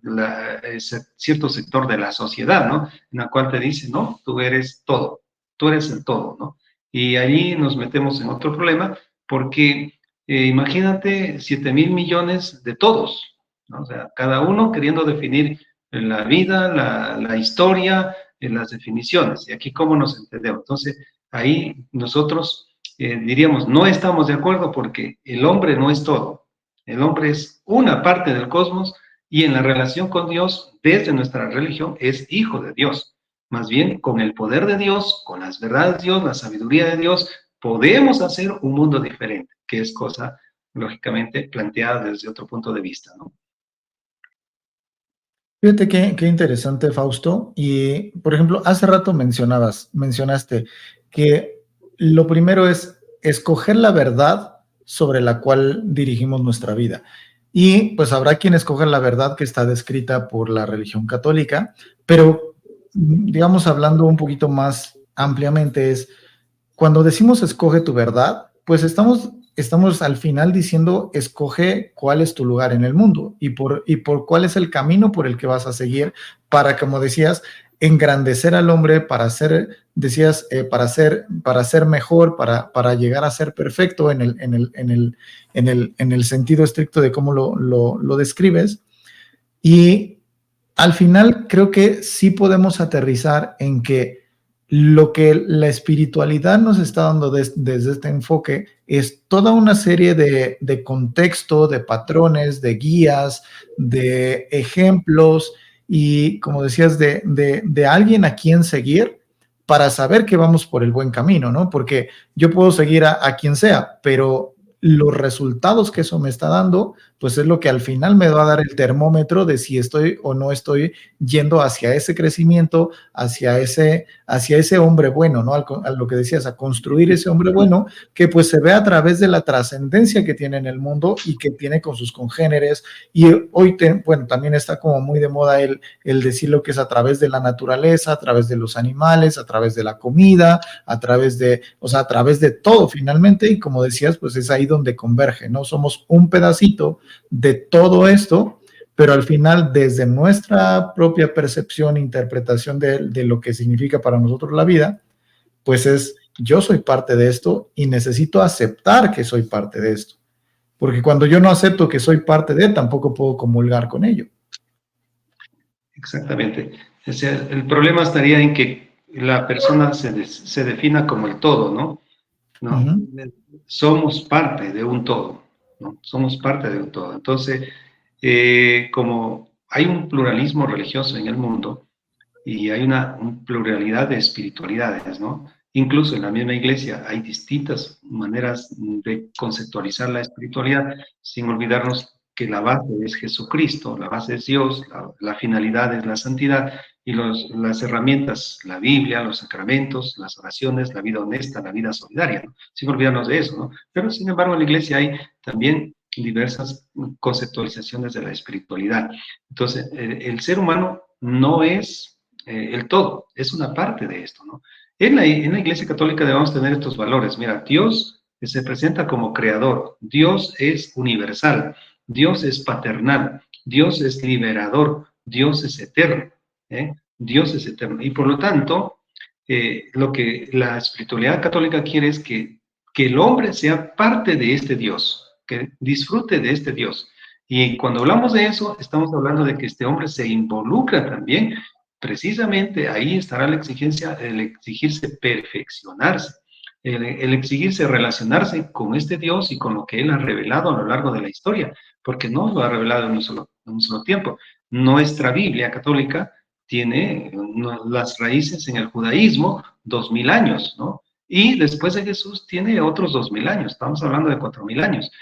Speaker 4: ese cierto sector de la sociedad, ¿no? En la cual te dice, no, tú eres todo, tú eres el todo, ¿no? Y allí nos metemos en otro problema porque imagínate 7.000 millones de todos, ¿no? O sea, cada uno queriendo definir la vida, la historia, las definiciones. Y aquí cómo nos entendemos. Entonces, ahí nosotros diríamos, no estamos de acuerdo porque el hombre no es todo. El hombre es una parte del cosmos y en la relación con Dios, desde nuestra religión, es hijo de Dios. Más bien, con el poder de Dios, con las verdades de Dios, la sabiduría de Dios, podemos hacer un mundo diferente, que es cosa, lógicamente, planteada desde otro punto de vista, ¿no?
Speaker 2: Fíjate qué interesante, Fausto. Y, por ejemplo, hace rato mencionaste que lo primero es escoger la verdad sobre la cual dirigimos nuestra vida. Y pues habrá quien escoja la verdad que está descrita por la religión católica, pero digamos, hablando un poquito más ampliamente, es cuando decimos escoge tu verdad, pues estamos al final diciendo escoge cuál es tu lugar en el mundo y por cuál es el camino por el que vas a seguir para, como decías, engrandecer al hombre, para ser, decías, para ser mejor, para llegar a ser perfecto en el sentido estricto de cómo lo describes. Y al final creo que sí podemos aterrizar en que lo que la espiritualidad nos está dando desde este enfoque es toda una serie de contexto, de patrones, de guías, de ejemplos y, como decías, de alguien a quien seguir para saber que vamos por el buen camino, ¿no? Porque yo puedo seguir a quien sea, pero los resultados que eso me está dando, pues es lo que al final me va a dar el termómetro de si estoy o no estoy yendo hacia ese crecimiento, hacia ese hombre bueno, ¿no? A lo que decías, a construir ese hombre bueno, que pues se ve a través de la trascendencia que tiene en el mundo y que tiene con sus congéneres. Y hoy, bueno, también está como muy de moda el decir lo que es a través de la naturaleza, a través de los animales, a través de la comida, a través de todo finalmente. Y como decías, pues es ahí donde converge, ¿no? Somos un pedacito de todo esto, pero al final desde nuestra propia percepción e interpretación de lo que significa para nosotros la vida, pues es yo soy parte de esto y necesito aceptar que soy parte de esto, porque cuando yo no acepto que soy parte de, tampoco puedo comulgar con ello.
Speaker 4: Exactamente. O sea, el problema estaría en que la persona se defina como el todo, ¿no? ¿No? Uh-huh. Somos parte de un todo, ¿no? Somos parte de un todo. Entonces, como hay un pluralismo religioso en el mundo y hay una pluralidad de espiritualidades, ¿no? Incluso en la misma iglesia hay distintas maneras de conceptualizar la espiritualidad, sin olvidarnos que la base es Jesucristo, la base es Dios, la finalidad es la santidad, y las herramientas, la Biblia, los sacramentos, las oraciones, la vida honesta, la vida solidaria, ¿no? Sin olvidarnos de eso, ¿no? Pero sin embargo en la iglesia hay también diversas conceptualizaciones de la espiritualidad. Entonces, el ser humano no es el todo, es una parte de esto, ¿no? En la iglesia católica debemos tener estos valores. Mira, Dios se presenta como creador, Dios es universal, Dios es paternal, Dios es liberador, Dios es eterno. Dios es eterno. Y por lo tanto, lo que la espiritualidad católica quiere es que el hombre sea parte de este Dios, que disfrute de este Dios. Y cuando hablamos de eso, estamos hablando de que este hombre se involucra también, precisamente ahí estará la exigencia, el exigirse perfeccionarse, el exigirse relacionarse con este Dios y con lo que Él ha revelado a lo largo de la historia, porque no lo ha revelado en un solo tiempo. Nuestra Biblia católica tiene las raíces en el judaísmo, 2000 años, ¿no? Y después de Jesús tiene otros 2000 años, estamos hablando de 4000 años.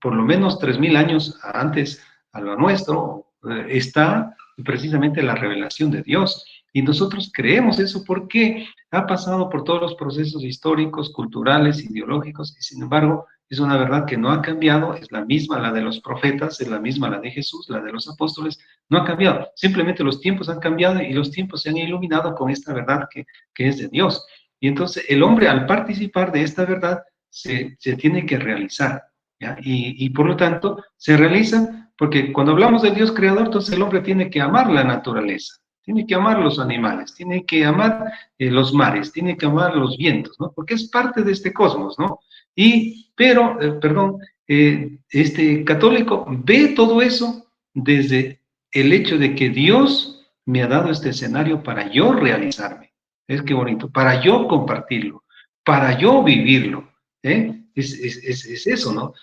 Speaker 4: Por lo menos 3000 años antes a lo nuestro, está precisamente la revelación de Dios. Y nosotros creemos eso porque ha pasado por todos los procesos históricos, culturales, ideológicos, y sin embargo es una verdad que no ha cambiado, es la misma la de los profetas, es la misma la de Jesús, la de los apóstoles, no ha cambiado. Simplemente los tiempos han cambiado y los tiempos se han iluminado con esta verdad que es de Dios. Y entonces el hombre al participar de esta verdad se tiene que realizar, ¿ya? Y por lo tanto se realiza porque cuando hablamos de Dios creador, entonces el hombre tiene que amar la naturaleza, tiene que amar los animales, tiene que amar los mares, tiene que amar los vientos, ¿no? Porque es parte de este cosmos, ¿no? Este católico ve todo eso desde el hecho de que Dios me ha dado este escenario para yo realizarme. Es que bonito, para yo compartirlo, para yo vivirlo. Es eso, ¿no?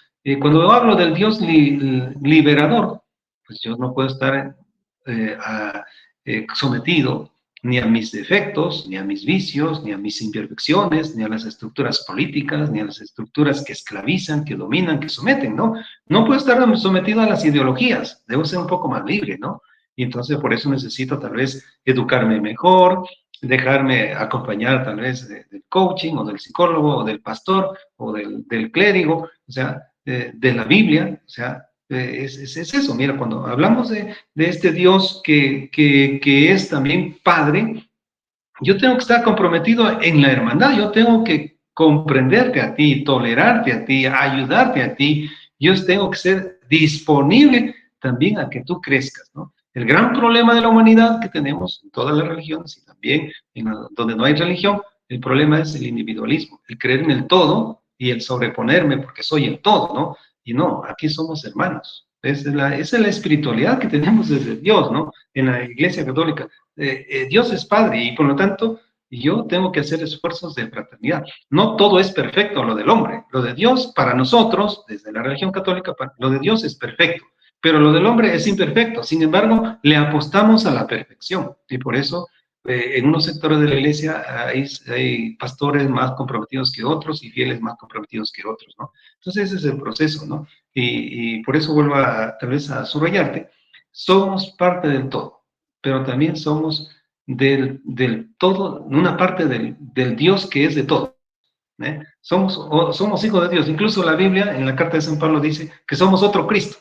Speaker 4: Cuando hablo del Dios liberador, pues yo no puedo estar sometido ni a mis defectos, ni a mis vicios, ni a mis imperfecciones, ni a las estructuras políticas, ni a las estructuras que esclavizan, que dominan, que someten, ¿no? No puedo estar sometido a las ideologías, debo ser un poco más libre, ¿no? Y entonces por eso necesito tal vez educarme mejor, dejarme acompañar tal vez del coaching, o del psicólogo, o del pastor, o del clérigo, o sea, de la Biblia, o sea, es eso. Mira, cuando hablamos de este Dios que es también Padre, yo tengo que estar comprometido en la hermandad, yo tengo que comprenderte a ti, tolerarte a ti, ayudarte a ti, yo tengo que ser disponible también a que tú crezcas, ¿no? El gran problema de la humanidad que tenemos en todas las religiones y también donde no hay religión, el problema es el individualismo, el creer en el todo y el sobreponerme porque soy el todo, ¿no? Y no, aquí somos hermanos. Esa es la espiritualidad que tenemos desde Dios, ¿no? En la Iglesia Católica. Dios es Padre y por lo tanto yo tengo que hacer esfuerzos de fraternidad. No todo es perfecto lo del hombre. Lo de Dios para nosotros, desde la religión católica, lo de Dios es perfecto, pero lo del hombre es imperfecto. Sin embargo, le apostamos a la perfección y por eso en unos sectores de la iglesia hay pastores más comprometidos que otros y fieles más comprometidos que otros, ¿no? Entonces ese es el proceso, ¿no? Y por eso vuelvo tal vez a subrayarte, somos parte del todo, pero también somos del todo, una parte del Dios que es de todo. Somos hijos de Dios. Incluso la Biblia, en la carta de San Pablo, dice que somos otro Cristo,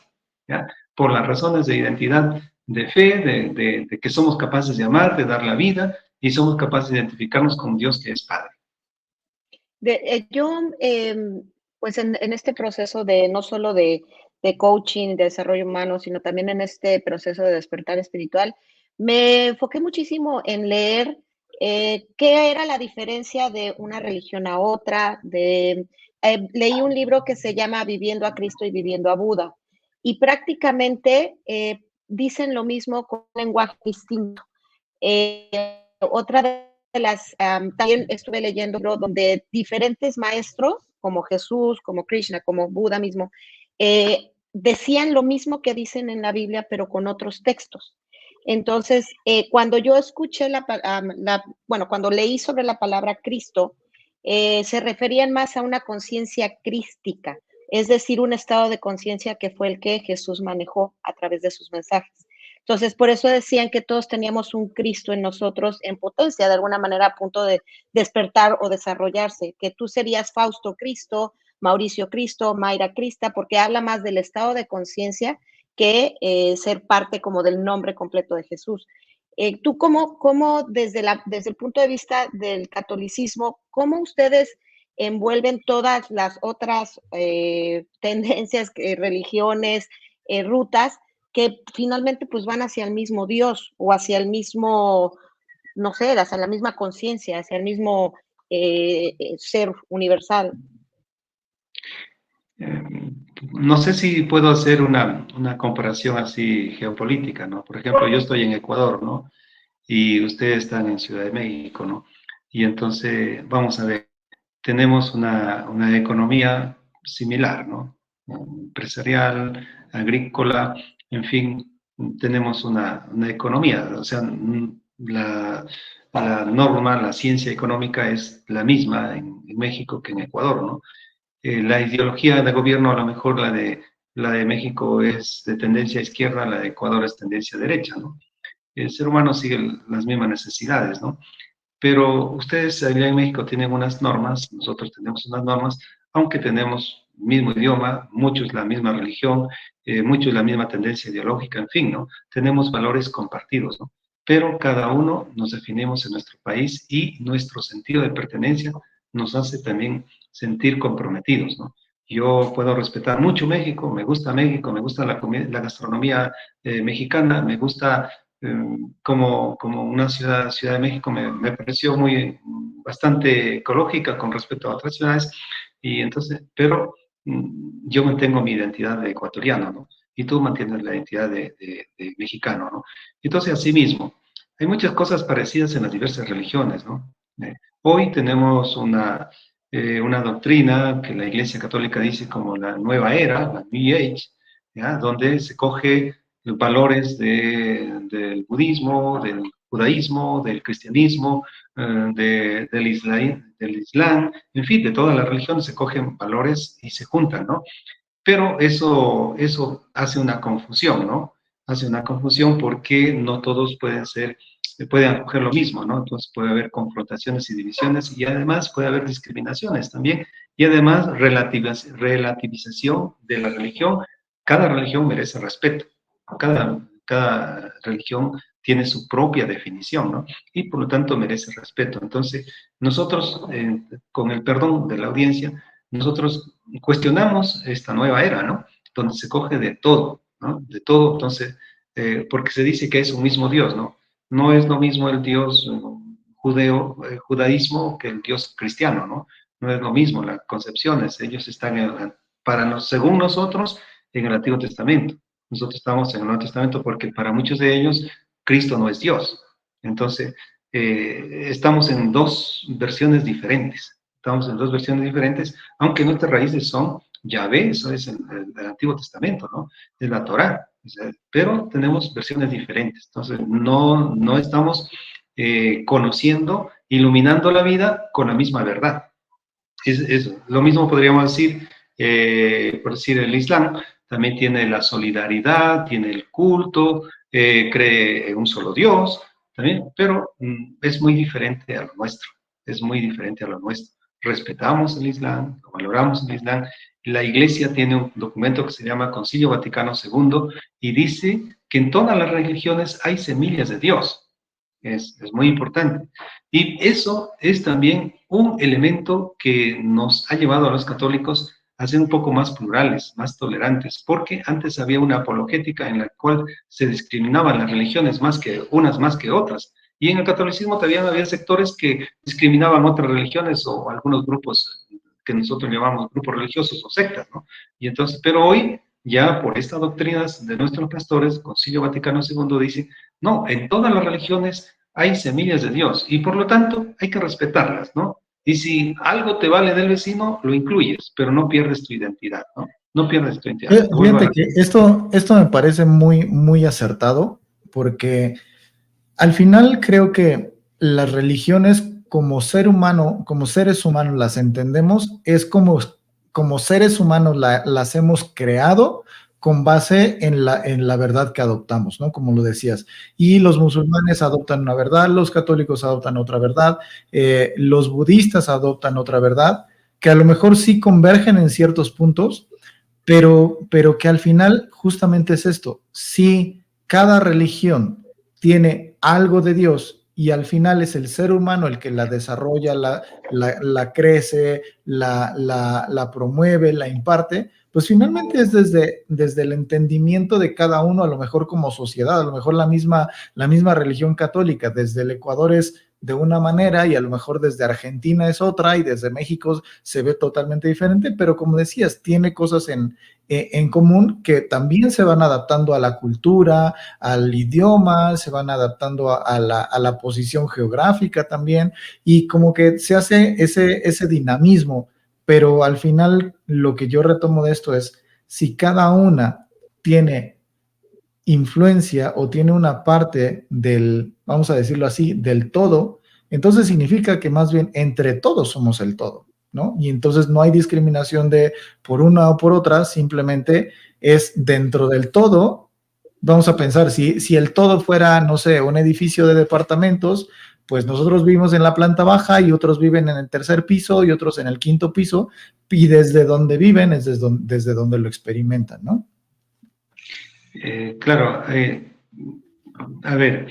Speaker 4: ¿ya? Por las razones de identidad, de fe, de que somos capaces de amar, de dar la vida, y somos capaces de identificarnos con Dios que es Padre.
Speaker 3: Yo, pues en este proceso de no solo de coaching, de desarrollo humano, sino también en este proceso de despertar espiritual, me enfoqué muchísimo en leer qué era la diferencia de una religión a otra. Leí un libro que se llama Viviendo a Cristo y Viviendo a Buda, y prácticamente dicen lo mismo con un lenguaje distinto. Otra de también estuve leyendo donde diferentes maestros, como Jesús, como Krishna, como Buda mismo, decían lo mismo que dicen en la Biblia, pero con otros textos. Entonces, cuando yo escuché cuando leí sobre la palabra Cristo, se referían más a una conciencia crística, es decir, un estado de conciencia que fue el que Jesús manejó a través de sus mensajes. Entonces, por eso decían que todos teníamos un Cristo en nosotros en potencia, de alguna manera a punto de despertar o desarrollarse, que tú serías Fausto Cristo, Mauricio Cristo, Mayra Crista, porque habla más del estado de conciencia que ser parte como del nombre completo de Jesús. Tú cómo desde el punto de vista del catolicismo, ¿cómo ustedes envuelven todas las otras tendencias, religiones, rutas, que finalmente pues van hacia el mismo Dios o hacia el mismo, no sé, hacia la misma conciencia, hacia el mismo ser universal?
Speaker 4: No sé si puedo hacer una comparación así geopolítica, ¿no? Por ejemplo, yo estoy en Ecuador, ¿no? Y ustedes están en Ciudad de México, ¿no? Y entonces, vamos a ver, tenemos una economía similar, ¿no? Empresarial, agrícola, en fin, tenemos una economía, o sea, la norma, la ciencia económica es la misma en México que en Ecuador, ¿no? La ideología de gobierno, a lo mejor la de México es de tendencia izquierda, la de Ecuador es tendencia derecha, ¿no? el ser humano sigue las mismas necesidades, ¿no? Pero ustedes allá en México tienen unas normas, nosotros tenemos unas normas, aunque tenemos el mismo idioma, muchos la misma religión, muchos la misma tendencia ideológica, en fin, ¿no? Tenemos valores compartidos, ¿no? Pero cada uno nos definimos en nuestro país y nuestro sentido de pertenencia nos hace también sentir comprometidos, ¿no? Yo puedo respetar mucho México, me gusta la, la gastronomía mexicana, me gusta como una Ciudad de México me pareció bastante ecológica con respecto a otras ciudades, y entonces, pero yo mantengo mi identidad de ecuatoriano, ¿no? Y tú mantienes la identidad de mexicano, ¿no? Entonces, asimismo, hay muchas cosas parecidas en las diversas religiones, ¿no? Hoy tenemos una doctrina que la Iglesia Católica dice como la nueva era, la New Age, ¿ya? Donde se coge los valores del budismo, del judaísmo, del cristianismo, del islam, en fin, de todas las religiones se cogen valores y se juntan, ¿no? Pero eso hace una confusión, ¿no? Hace una confusión porque no todos pueden acoger lo mismo, ¿no? Entonces puede haber confrontaciones y divisiones y además puede haber discriminaciones también y además relativización de la religión. Cada religión merece respeto. Cada religión tiene su propia definición, ¿no? Y por lo tanto merece respeto. Entonces, nosotros, con el perdón de la audiencia, nosotros cuestionamos esta nueva era, ¿no? Donde se coge de todo, ¿no? De todo, entonces, porque se dice que es un mismo Dios, ¿no? No es lo mismo el Dios judaísmo que el Dios cristiano, ¿no? No es lo mismo las concepciones. Ellos están, según nosotros, en el Antiguo Testamento. Nosotros estamos en el Nuevo Testamento porque para muchos de ellos Cristo no es Dios. Entonces, estamos en dos versiones diferentes. Estamos en dos versiones diferentes, aunque nuestras raíces son Yahvé, eso es el Antiguo Testamento, ¿no? Es la Torá. O sea, pero tenemos versiones diferentes. Entonces, no estamos conociendo, iluminando la vida con la misma verdad. Lo mismo podríamos decir, por decir, el Islam también tiene la solidaridad, tiene el culto, cree en un solo Dios, también, pero es muy diferente a lo nuestro, es muy diferente a lo nuestro. Respetamos el Islam, valoramos el Islam. La Iglesia tiene un documento que se llama Concilio Vaticano II y dice que en todas las religiones hay semillas de Dios. Es muy importante. Y eso es también un elemento que nos ha llevado a los católicos a ser un poco más plurales, más tolerantes, porque antes había una apologética en la cual se discriminaban las religiones unas más que otras. Y en el catolicismo también había sectores que discriminaban otras religiones o algunos grupos que nosotros llamamos grupos religiosos o sectas, ¿no? Y entonces, pero hoy, ya por estas doctrinas de nuestros pastores, Concilio Vaticano II dice, no, en todas las religiones hay semillas de Dios y por lo tanto hay que respetarlas, ¿no? Y si algo te vale del vecino, lo incluyes, pero no pierdes tu identidad, ¿no? No pierdes tu identidad.
Speaker 2: Fíjate que esto me parece muy, muy acertado, porque al final creo que las religiones como ser humano, como seres humanos las entendemos, es como seres humanos las hemos creado con base en la verdad que adoptamos, ¿no? Como lo decías. Y los musulmanes adoptan una verdad, los católicos adoptan otra verdad, los budistas adoptan otra verdad, que a lo mejor sí convergen en ciertos puntos, pero que al final justamente es esto. Si cada religión tiene algo de Dios y al final es el ser humano el que la desarrolla, la crece, la promueve, la imparte, pues finalmente es desde el entendimiento de cada uno, a lo mejor como sociedad, a lo mejor la misma religión católica, desde el Ecuador es de una manera y a lo mejor desde Argentina es otra y desde México se ve totalmente diferente, pero como decías, tiene cosas en común que también se van adaptando a la cultura, al idioma, se van adaptando a la posición geográfica también, y como que se hace ese dinamismo, pero al final lo que yo retomo de esto es, si cada una tiene influencia o tiene una parte del, vamos a decirlo así, del todo, entonces significa que más bien entre todos somos el todo, ¿no? Y entonces no hay discriminación por una o por otra, simplemente es dentro del todo Vamos a pensar, si el todo fuera, no sé, un edificio de departamentos, pues nosotros vivimos en la planta baja y otros viven en el tercer piso y otros en el quinto piso, y desde donde viven es desde donde lo experimentan, ¿no?
Speaker 4: Claro, a ver,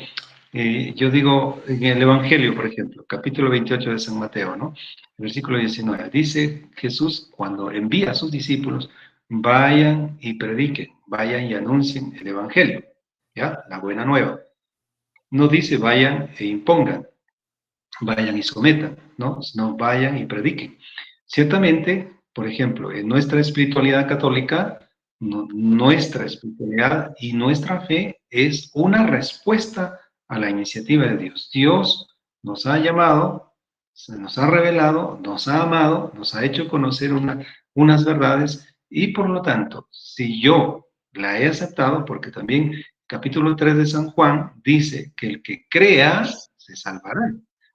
Speaker 4: yo digo en el Evangelio, por ejemplo, capítulo 28 de San Mateo, ¿no? Versículo 19, dice Jesús cuando envía a sus discípulos, vayan y prediquen, vayan y anuncien el Evangelio, ¿ya? La buena nueva. No dice vayan e impongan, vayan y sometan, ¿no? Sino vayan y prediquen. Ciertamente, por ejemplo, en nuestra espiritualidad católica, nuestra espiritualidad y nuestra fe es una respuesta a la iniciativa de Dios. Dios nos ha llamado, se nos ha revelado, nos ha amado, nos ha hecho conocer unas verdades y por lo tanto, si yo la he aceptado, porque también capítulo 3 de San Juan dice que el que crea se salvará,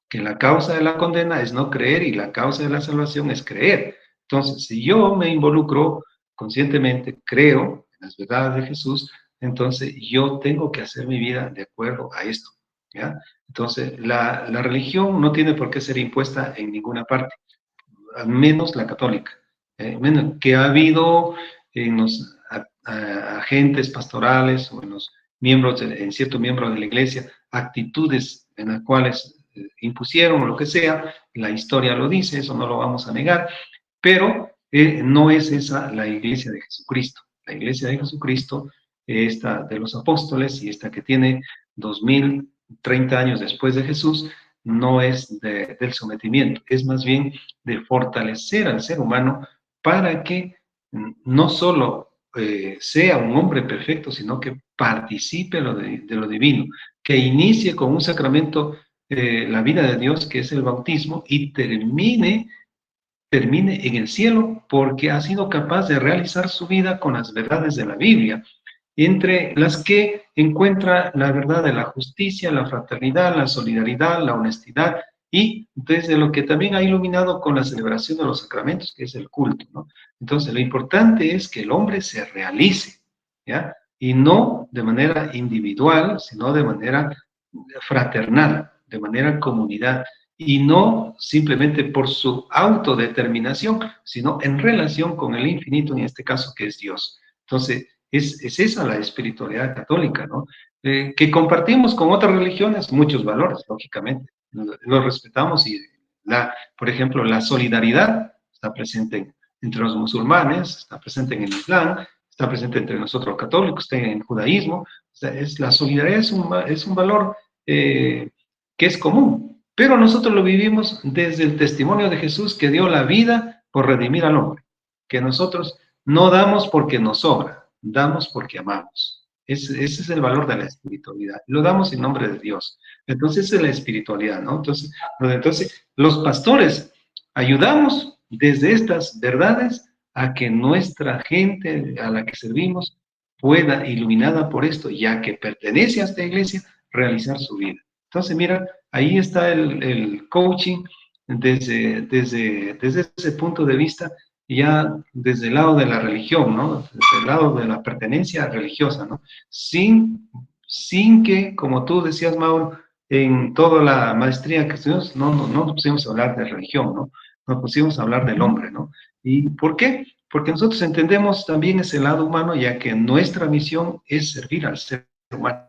Speaker 4: que la causa de la condena es no creer y la causa de la salvación es creer. Entonces, si yo me involucro conscientemente, creo en las verdades de Jesús, entonces yo tengo que hacer mi vida de acuerdo a esto, ¿ya? Entonces, la religión no tiene por qué ser impuesta en ninguna parte, al menos la católica. Menos que ha habido en los agentes pastorales o en los miembros, en ciertos miembros de la iglesia, actitudes en las cuales impusieron o lo que sea, la historia lo dice, eso no lo vamos a negar, pero no es esa la iglesia de Jesucristo. La iglesia de Jesucristo, esta de los apóstoles y esta que tiene 2030 años después de Jesús, no es del sometimiento, es más bien de fortalecer al ser humano para que no solo sea un hombre perfecto, sino que participe de lo divino, que inicie con un sacramento la vida de Dios, que es el bautismo, y termine en el cielo porque ha sido capaz de realizar su vida con las verdades de la Biblia, entre las que encuentra la verdad de la justicia, la fraternidad, la solidaridad, la honestidad y desde lo que también ha iluminado con la celebración de los sacramentos, que es el culto, ¿no? Entonces, lo importante es que el hombre se realice, ¿ya? Y no de manera individual, sino de manera fraternal, de manera comunidad y no simplemente por su autodeterminación, sino en relación con el infinito, en este caso que es Dios. Entonces, es esa la espiritualidad católica, ¿no? Que compartimos con otras religiones muchos valores, lógicamente, los respetamos y, por ejemplo, la solidaridad está presente entre los musulmanes, está presente en el Islam, está presente entre nosotros católicos, está en el judaísmo, o sea, la solidaridad es un valor que es común, pero nosotros lo vivimos desde el testimonio de Jesús que dio la vida por redimir al hombre, que nosotros no damos porque nos sobra, damos porque amamos. Ese es el valor de la espiritualidad. Lo damos en nombre de Dios. Entonces, esa es la espiritualidad, ¿no? Entonces, los pastores ayudamos desde estas verdades a que nuestra gente a la que servimos pueda, iluminada por esto, ya que pertenece a esta iglesia, realizar su vida. Entonces, mira, ahí está el coaching desde ese punto de vista, ya desde el lado de la religión, ¿no? Desde el lado de la pertenencia religiosa, ¿no? Sin que, como tú decías, Mauro, en toda la maestría que estudiamos, no nos pusimos a hablar de religión, ¿no? Nos pusimos a hablar del hombre, ¿no? ¿Y por qué? Porque nosotros entendemos también ese lado humano, ya que nuestra misión es servir al ser humano.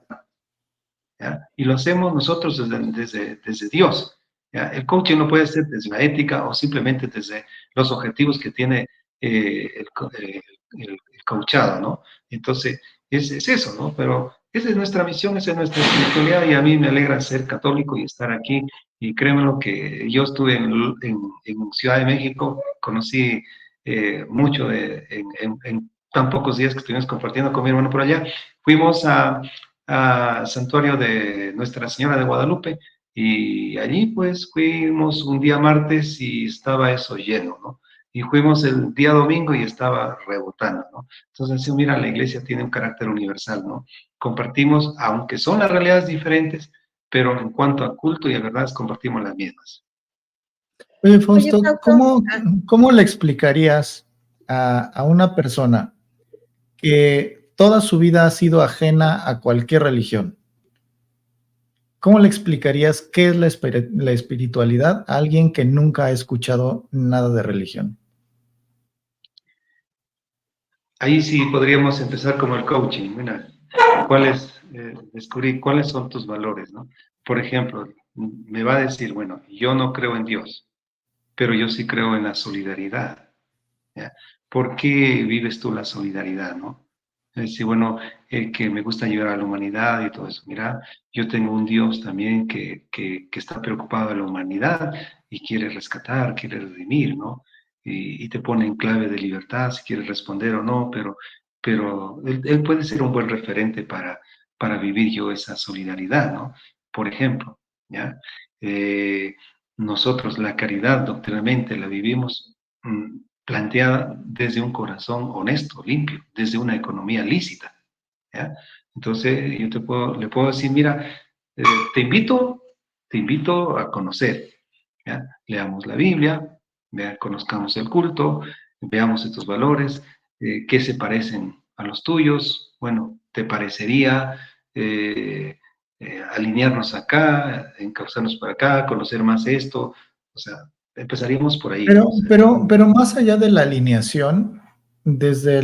Speaker 4: ¿Ya? Y lo hacemos nosotros desde Dios. ¿Ya? El coaching no puede ser desde la ética o simplemente desde los objetivos que tiene el coachado, ¿no? Entonces, es eso, ¿no? Pero esa es nuestra misión, esa es nuestra espiritualidad y a mí me alegra ser católico y estar aquí. Y créanme lo que yo estuve en Ciudad de México, conocí mucho en tan pocos días que estuvimos compartiendo con mi hermano por allá. Fuimos a Santuario de Nuestra Señora de Guadalupe y allí pues fuimos un día martes y estaba eso lleno, ¿no? Y fuimos el día domingo y estaba rebotando, ¿no? Entonces, sí, mira, la iglesia tiene un carácter universal, ¿no? Compartimos, aunque son las realidades diferentes, pero en cuanto a culto y a verdades compartimos las mismas.
Speaker 2: Oye, Fausto,
Speaker 3: Fausto,
Speaker 2: ¿cómo le explicarías a una persona que toda su vida ha sido ajena a cualquier religión. ¿Cómo le explicarías qué es la espiritualidad a alguien que nunca ha escuchado nada de religión?
Speaker 4: Ahí sí podríamos empezar como el coaching. Mira, descubrir cuáles son tus valores, ¿no? Por ejemplo, me va a decir, bueno, yo no creo en Dios, pero yo sí creo en la solidaridad. ¿Ya? ¿Por qué vives tú la solidaridad, no? Es decir, bueno, que me gusta ayudar a la humanidad y todo eso. Mira, yo tengo un Dios también que está preocupado de la humanidad y quiere rescatar, quiere redimir, ¿no? Y te pone en clave de libertad si quieres responder o no, pero él puede ser un buen referente para vivir yo esa solidaridad, ¿no? Por ejemplo, ¿ya? Eh, nosotros la caridad doctrinalmente la vivimos planteada desde un corazón honesto, limpio, desde una economía lícita, ¿ya? Entonces yo le puedo decir, mira, eh, te invito, te invito a conocer, ¿ya? Leamos la Biblia, conozcamos el culto, veamos estos valores, qué se parecen a los tuyos. Bueno, ¿te parecería alinearnos acá, encauzarnos para acá, conocer más esto? O sea, empezaríamos por ahí, ¿no? O sea,
Speaker 2: Pero más allá de la alineación, yo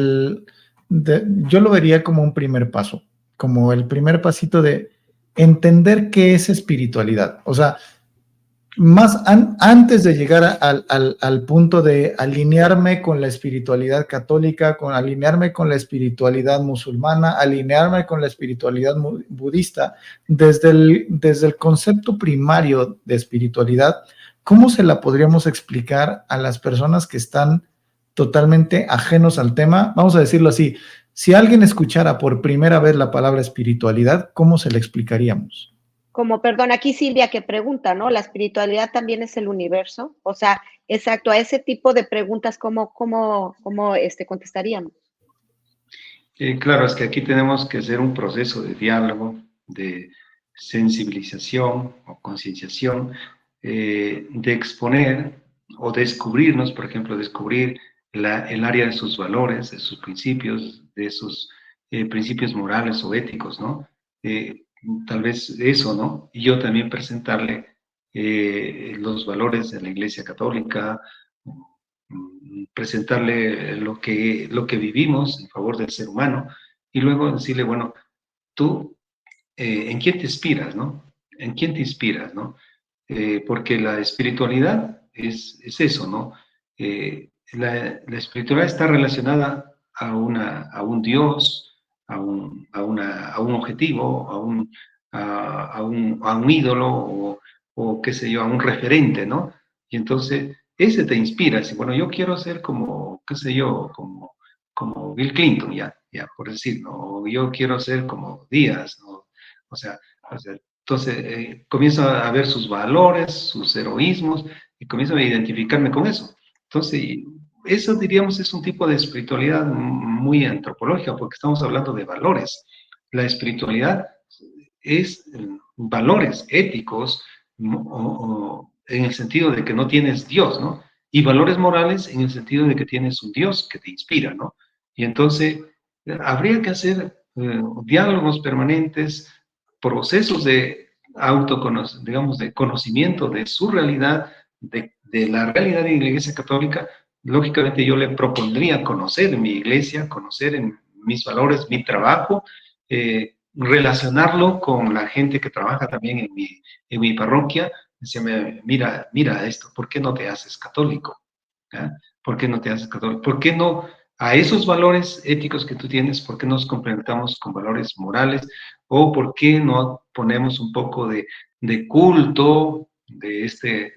Speaker 2: lo vería como un primer paso, como el primer pasito de entender qué es espiritualidad. O sea, antes de llegar al punto de alinearme con la espiritualidad católica, alinearme con la espiritualidad musulmana, alinearme con la espiritualidad budista, desde el concepto primario de espiritualidad, ¿cómo se la podríamos explicar a las personas que están totalmente ajenos al tema? Vamos a decirlo así, si alguien escuchara por primera vez la palabra espiritualidad, ¿cómo se la explicaríamos?
Speaker 3: Como, perdón, aquí Silvia que pregunta, ¿no? ¿La espiritualidad también es el universo? O sea, exacto, a ese tipo de preguntas, ¿cómo contestaríamos?
Speaker 4: claro, es que aquí tenemos que hacer un proceso de diálogo, de sensibilización o concienciación, de exponer o descubrirnos, por ejemplo, descubrir el área de sus valores, de sus principios, de sus principios morales o éticos, ¿no? Eh, Tal vez eso, ¿no? Y yo también presentarle los valores de la Iglesia Católica, presentarle lo que vivimos en favor del ser humano y luego decirle, bueno, tú, ¿en quién te inspiras, no? ¿En quién te inspiras, no? Porque la espiritualidad es eso, ¿no? La espiritualidad está relacionada a un Dios, a un objetivo, a un ídolo o qué sé yo, a un referente, ¿no? Y entonces ese te inspira. Si, bueno, yo quiero ser como, qué sé yo, como Bill Clinton, ya por decir, ¿no? O yo quiero ser como Díaz, ¿no? O sea, entonces comienzo a ver sus valores, sus heroísmos, y comienzo a identificarme con eso. Entonces, eso diríamos es un tipo de espiritualidad muy antropológica, porque estamos hablando de valores. La espiritualidad es valores éticos en el sentido de que no tienes Dios, ¿no? Y valores morales en el sentido de que tienes un Dios que te inspira, ¿no? Y entonces habría que hacer diálogos permanentes, procesos de digamos, de conocimiento de su realidad, de la realidad de la Iglesia Católica. Lógicamente yo le propondría conocer mi iglesia, conocer en mis valores, mi trabajo, relacionarlo con la gente que trabaja también en mi parroquia. Decirme, mira esto, ¿por qué no te haces católico? ¿Ya? ¿Por qué no te haces católico? ¿Por qué no a esos valores éticos que tú tienes, por qué nos complementamos con valores morales? ¿O por qué no ponemos un poco de culto, de este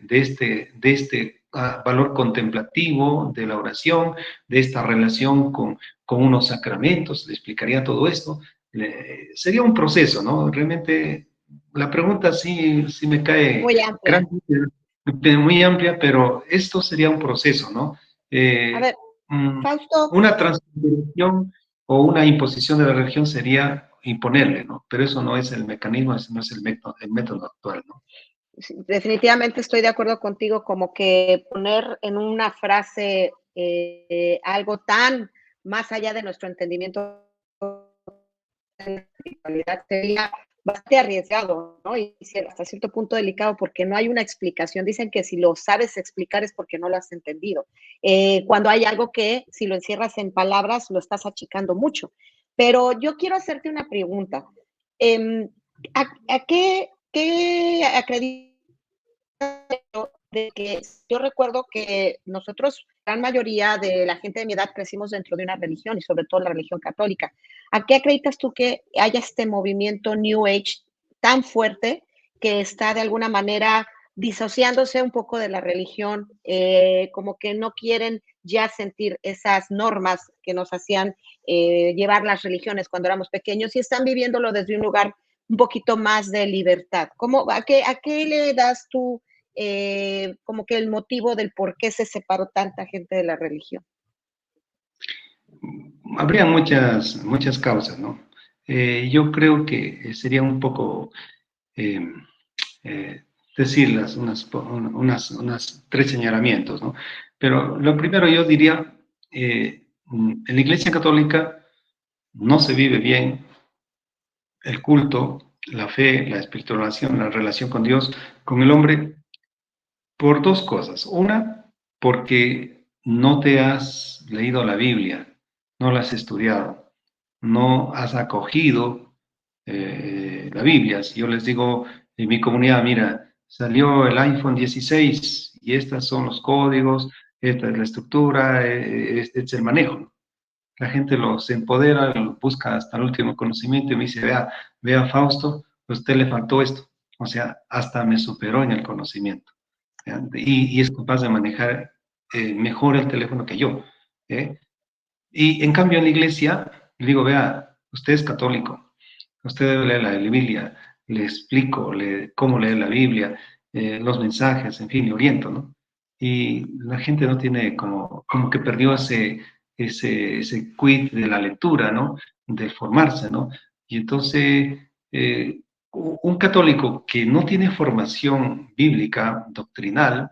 Speaker 4: valor contemplativo, de la oración, de esta relación con unos sacramentos? Le explicaría todo esto. Sería un proceso, ¿no? Realmente la pregunta sí me cae
Speaker 3: Muy amplia.
Speaker 4: grande, muy amplia, pero esto sería un proceso, ¿no?
Speaker 3: A
Speaker 4: Eh,
Speaker 3: ver, Fausto,
Speaker 4: una transformación o una imposición de la religión sería imponerle, ¿no? Pero eso no es el mecanismo, ese no es el método actual, ¿no?
Speaker 3: sí, definitivamente estoy de acuerdo contigo, como que poner en una frase algo tan más allá de nuestro entendimiento espiritualidad sería bastante arriesgado, ¿no? Y hasta cierto punto delicado porque no hay una explicación. Dicen que si lo sabes explicar es porque no lo has entendido. Cuando hay algo que si lo encierras en palabras lo estás achicando mucho. Pero yo quiero hacerte una pregunta. Eh, ¿A qué acreditas de que yo recuerdo que nosotros, la gran mayoría de la gente de mi edad, crecimos dentro de una religión y sobre todo la religión católica? ¿A qué acreditas tú que haya este movimiento New Age tan fuerte que está de alguna manera disociándose un poco de la religión, como que no quieren ya sentir esas normas que nos hacían llevar las religiones cuando éramos pequeños y están viviéndolo desde un lugar un poquito más de libertad? ¿A qué le das tú como que el motivo del por qué se separó tanta gente de la religión?
Speaker 4: Habría muchas causas, ¿no? Yo creo que sería un poco eh, eh, decirlas, unas tres señalamientos, ¿no? Pero lo primero yo diría, en la Iglesia Católica no se vive bien el culto, la fe, la espiritualización, la relación con Dios, con el hombre, por dos cosas. Una, porque no te has leído la Biblia, no la has estudiado, no has acogido la Biblia. Si yo les digo en mi comunidad, mira, salió el iPhone 16 y estos son los códigos, esta es la estructura, este es el manejo, ¿no? La gente los empodera, busca hasta el último conocimiento y me dice, vea Fausto, a usted le faltó esto. O sea, hasta me superó en el conocimiento. ¿Ya? Y es capaz de manejar mejor el teléfono que yo. ¿Eh? Y en cambio en la iglesia, le digo, vea, usted es católico, usted debe leer la Biblia, le explico cómo leer la Biblia, los mensajes, en fin, le oriento, ¿no? Y la gente no tiene como que perdió ese quid de la lectura, ¿no? De formarse, ¿no? Y entonces, un católico que no tiene formación bíblica, doctrinal,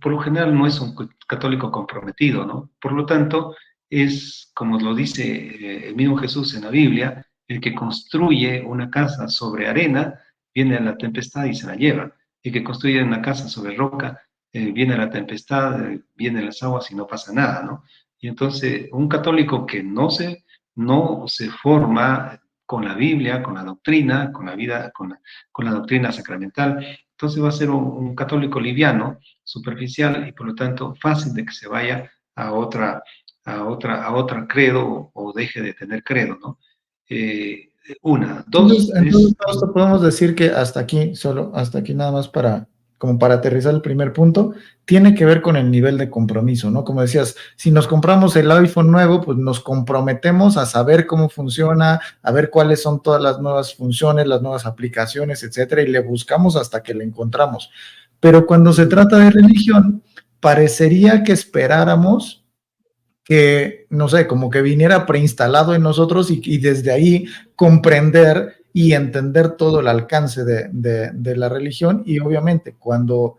Speaker 4: por lo general no es un católico comprometido, ¿no? Por lo tanto, es, como lo dice el mismo Jesús en la Biblia, el que construye una casa sobre arena, viene la tempestad y se la lleva. El que construye una casa sobre roca, viene la tempestad, vienen las aguas y no pasa nada, ¿no? Y entonces, un católico que no se forma con la Biblia, con la doctrina, con la vida, con la doctrina sacramental, entonces va a ser un católico liviano, superficial y por lo tanto fácil de que se vaya a otra credo o deje de tener credo, ¿no? Dos,
Speaker 2: Entonces, Fausto, podemos decir que hasta aquí, solo hasta aquí nada más como para aterrizar el primer punto, tiene que ver con el nivel de compromiso, ¿no? Como decías, si nos compramos el iPhone nuevo, pues nos comprometemos a saber cómo funciona, a ver cuáles son todas las nuevas funciones, las nuevas aplicaciones, etcétera, y le buscamos hasta que le encontramos. Pero cuando se trata de religión, parecería que esperáramos que, no sé, como que viniera preinstalado en nosotros y desde ahí comprender y entender todo el alcance de la religión. Y obviamente cuando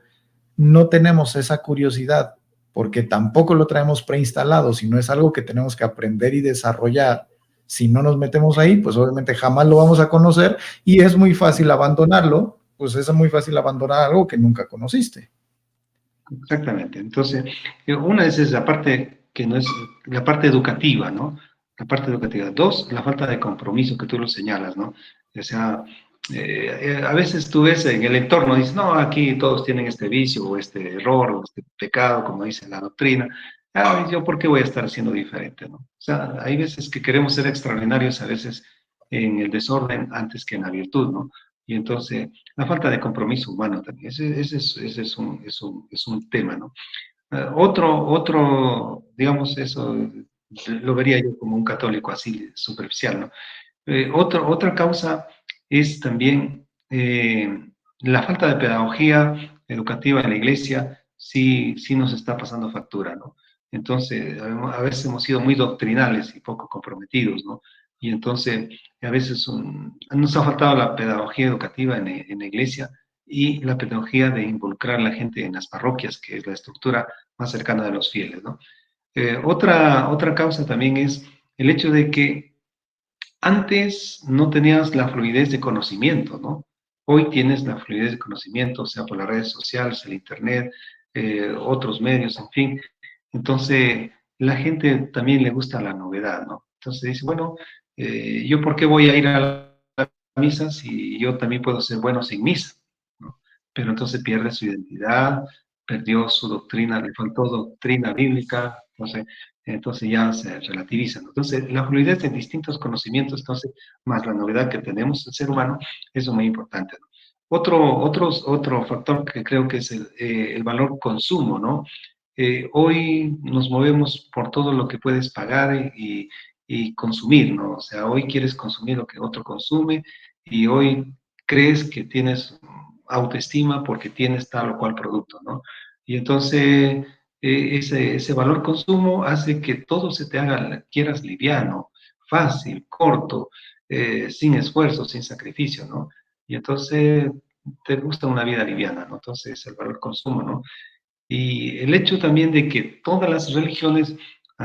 Speaker 2: no tenemos esa curiosidad, porque tampoco lo traemos preinstalado, sino es algo que tenemos que aprender y desarrollar, si no nos metemos ahí, pues obviamente jamás lo vamos a conocer y es muy fácil abandonarlo, pues es muy fácil abandonar algo que nunca conociste.
Speaker 4: exactamente. Entonces, una es esa parte que no es la parte educativa, ¿no? La parte educativa. Dos, la falta de compromiso que tú lo señalas, ¿no? O sea, a veces tú ves en el entorno, dices, no, aquí todos tienen este vicio o este error o este pecado, como dice la doctrina. Ah, ¿yo por qué voy a estar haciendo diferente, no? O sea, hay veces que queremos ser extraordinarios, a veces en el desorden antes que en la virtud, ¿no? Y entonces, la falta de compromiso humano también, ese es un tema, ¿no? Digamos, eso lo vería yo como un católico así superficial, ¿no? Otra causa es también la falta de pedagogía educativa en la iglesia, sí nos está pasando factura, ¿no? Entonces, a veces hemos sido muy doctrinales y poco comprometidos, ¿no? Y entonces, a veces nos ha faltado la pedagogía educativa en la iglesia y la pedagogía de involucrar a la gente en las parroquias, que es la estructura más cercana de los fieles, ¿no? Otra causa también es el hecho de que antes no tenías la fluidez de conocimiento, ¿no? Hoy tienes la fluidez de conocimiento, sea por las redes sociales, el internet, otros medios, en fin. Entonces, la gente también le gusta la novedad, ¿no? Entonces dice, bueno, ¿yo por qué voy a ir a la misa si yo también puedo ser bueno sin misa? ¿No? Pero entonces pierde su identidad, perdió su doctrina, le faltó doctrina bíblica, no sé, entonces ya se relativiza, ¿no? Entonces, la fluidez de distintos conocimientos, entonces, más la novedad que tenemos el ser humano, eso es muy importante, ¿no? Otro factor que creo que es el valor consumo, ¿no? Hoy nos movemos por todo lo que puedes pagar y consumir, ¿no? O sea, hoy quieres consumir lo que otro consume y hoy crees que tienes autoestima porque tienes tal o cual producto, ¿no? Y entonces ese valor consumo hace que todo se te haga, quieras, liviano, fácil, corto, sin esfuerzo, sin sacrificio, ¿no? Y entonces te gusta una vida liviana, ¿no? Entonces el valor consumo, ¿no? Y el hecho también de que todas las religiones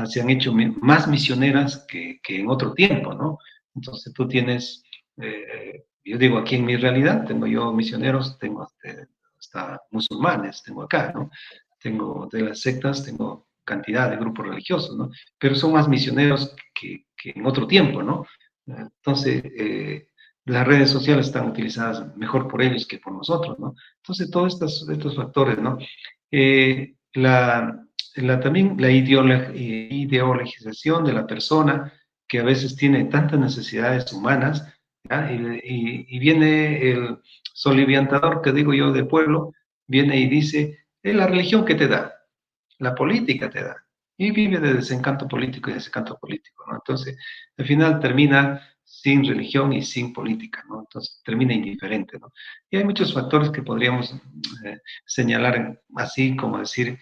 Speaker 4: se han hecho más misioneras que en otro tiempo, ¿no? Entonces tú tienes, yo digo, aquí en mi realidad, tengo yo misioneros, tengo hasta musulmanes, tengo acá, ¿no? Tengo de las sectas, tengo cantidad de grupos religiosos, ¿no? Pero son más misioneros que en otro tiempo, ¿no? Entonces, las redes sociales están utilizadas mejor por ellos que por nosotros, ¿no? Entonces, todos estos factores, ¿no? También la ideologización de la persona, que a veces tiene tantas necesidades humanas, ¿ya? Y viene el soliviantador, que digo yo, del pueblo, viene y dice, es la religión que te da, la política te da. Y vive de desencanto político y desencanto político, ¿no? Entonces, al final termina sin religión y sin política, ¿no? Entonces, termina indiferente, ¿no? Y hay muchos factores que podríamos señalar, así como decir,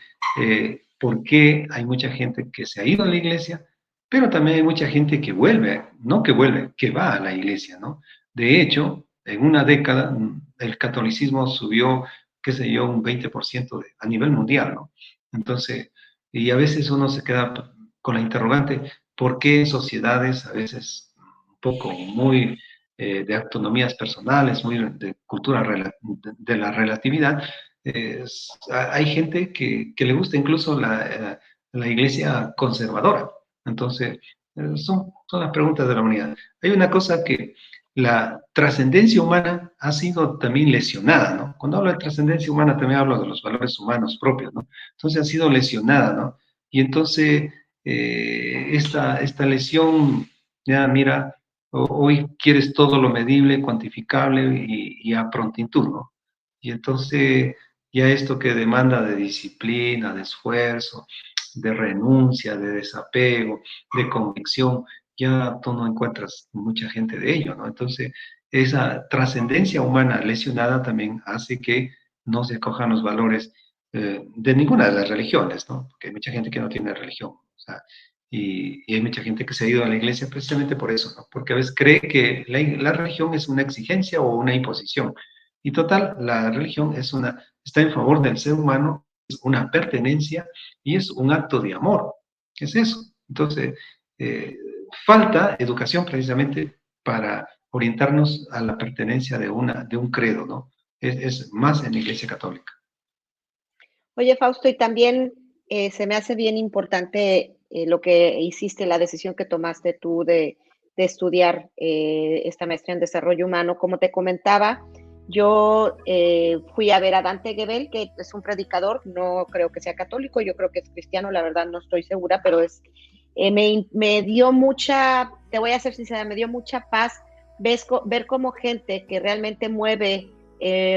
Speaker 4: por qué hay mucha gente que se ha ido a la iglesia, pero también hay mucha gente que vuelve, no que vuelve, que va a la iglesia, ¿no? De hecho, en una década, el catolicismo subió, qué sé yo, un 20% a nivel mundial, ¿no? Entonces, y a veces uno se queda con la interrogante, ¿por qué en sociedades a veces un poco muy de autonomías personales, muy de cultura de la relatividad, hay gente que le gusta incluso la iglesia conservadora? Entonces, son las preguntas de la humanidad. Hay una cosa que la trascendencia humana ha sido también lesionada, ¿no? Cuando hablo de trascendencia humana también hablo de los valores humanos propios, ¿no? Entonces ha sido lesionada, ¿no? Y entonces esta lesión, ya mira, hoy quieres todo lo medible, cuantificable y a prontitud, ¿no? Y entonces ya esto que demanda de disciplina, de esfuerzo, de renuncia, de desapego, de convicción, ya tú no encuentras mucha gente de ello, ¿no? Entonces, esa trascendencia humana lesionada también hace que no se acojan los valores de ninguna de las religiones, ¿no? Porque hay mucha gente que no tiene religión, o sea, y hay mucha gente que se ha ido a la iglesia precisamente por eso, ¿no? Porque a veces cree que la religión es una exigencia o una imposición. Y total, la religión está en favor del ser humano, es una pertenencia y es un acto de amor. Es eso. Entonces, eh, falta educación precisamente para orientarnos a la pertenencia de un credo, ¿no? Es más en la Iglesia Católica.
Speaker 3: Oye, Fausto, y también se me hace bien importante lo que hiciste, la decisión que tomaste tú de estudiar esta maestría en desarrollo humano. Como te comentaba, yo fui a ver a Dante Gebel, que es un predicador, no creo que sea católico, yo creo que es cristiano, la verdad no estoy segura, pero me dio mucha, te voy a ser sincera, me dio mucha paz ver cómo gente que realmente mueve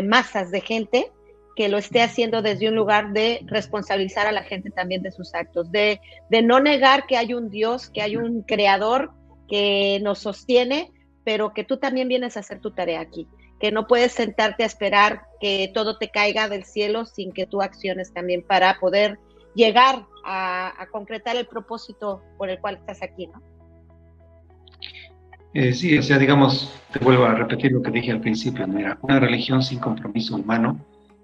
Speaker 3: masas de gente, que lo esté haciendo desde un lugar de responsabilizar a la gente también de sus actos, de no negar que hay un Dios, que hay un creador que nos sostiene, pero que tú también vienes a hacer tu tarea aquí, que no puedes sentarte a esperar que todo te caiga del cielo sin que tú acciones también para poder llegar a concretar el propósito por el cual estás aquí, ¿no?
Speaker 4: Sí, o sea, digamos, te vuelvo a repetir lo que dije al principio, mira, una religión sin compromiso humano,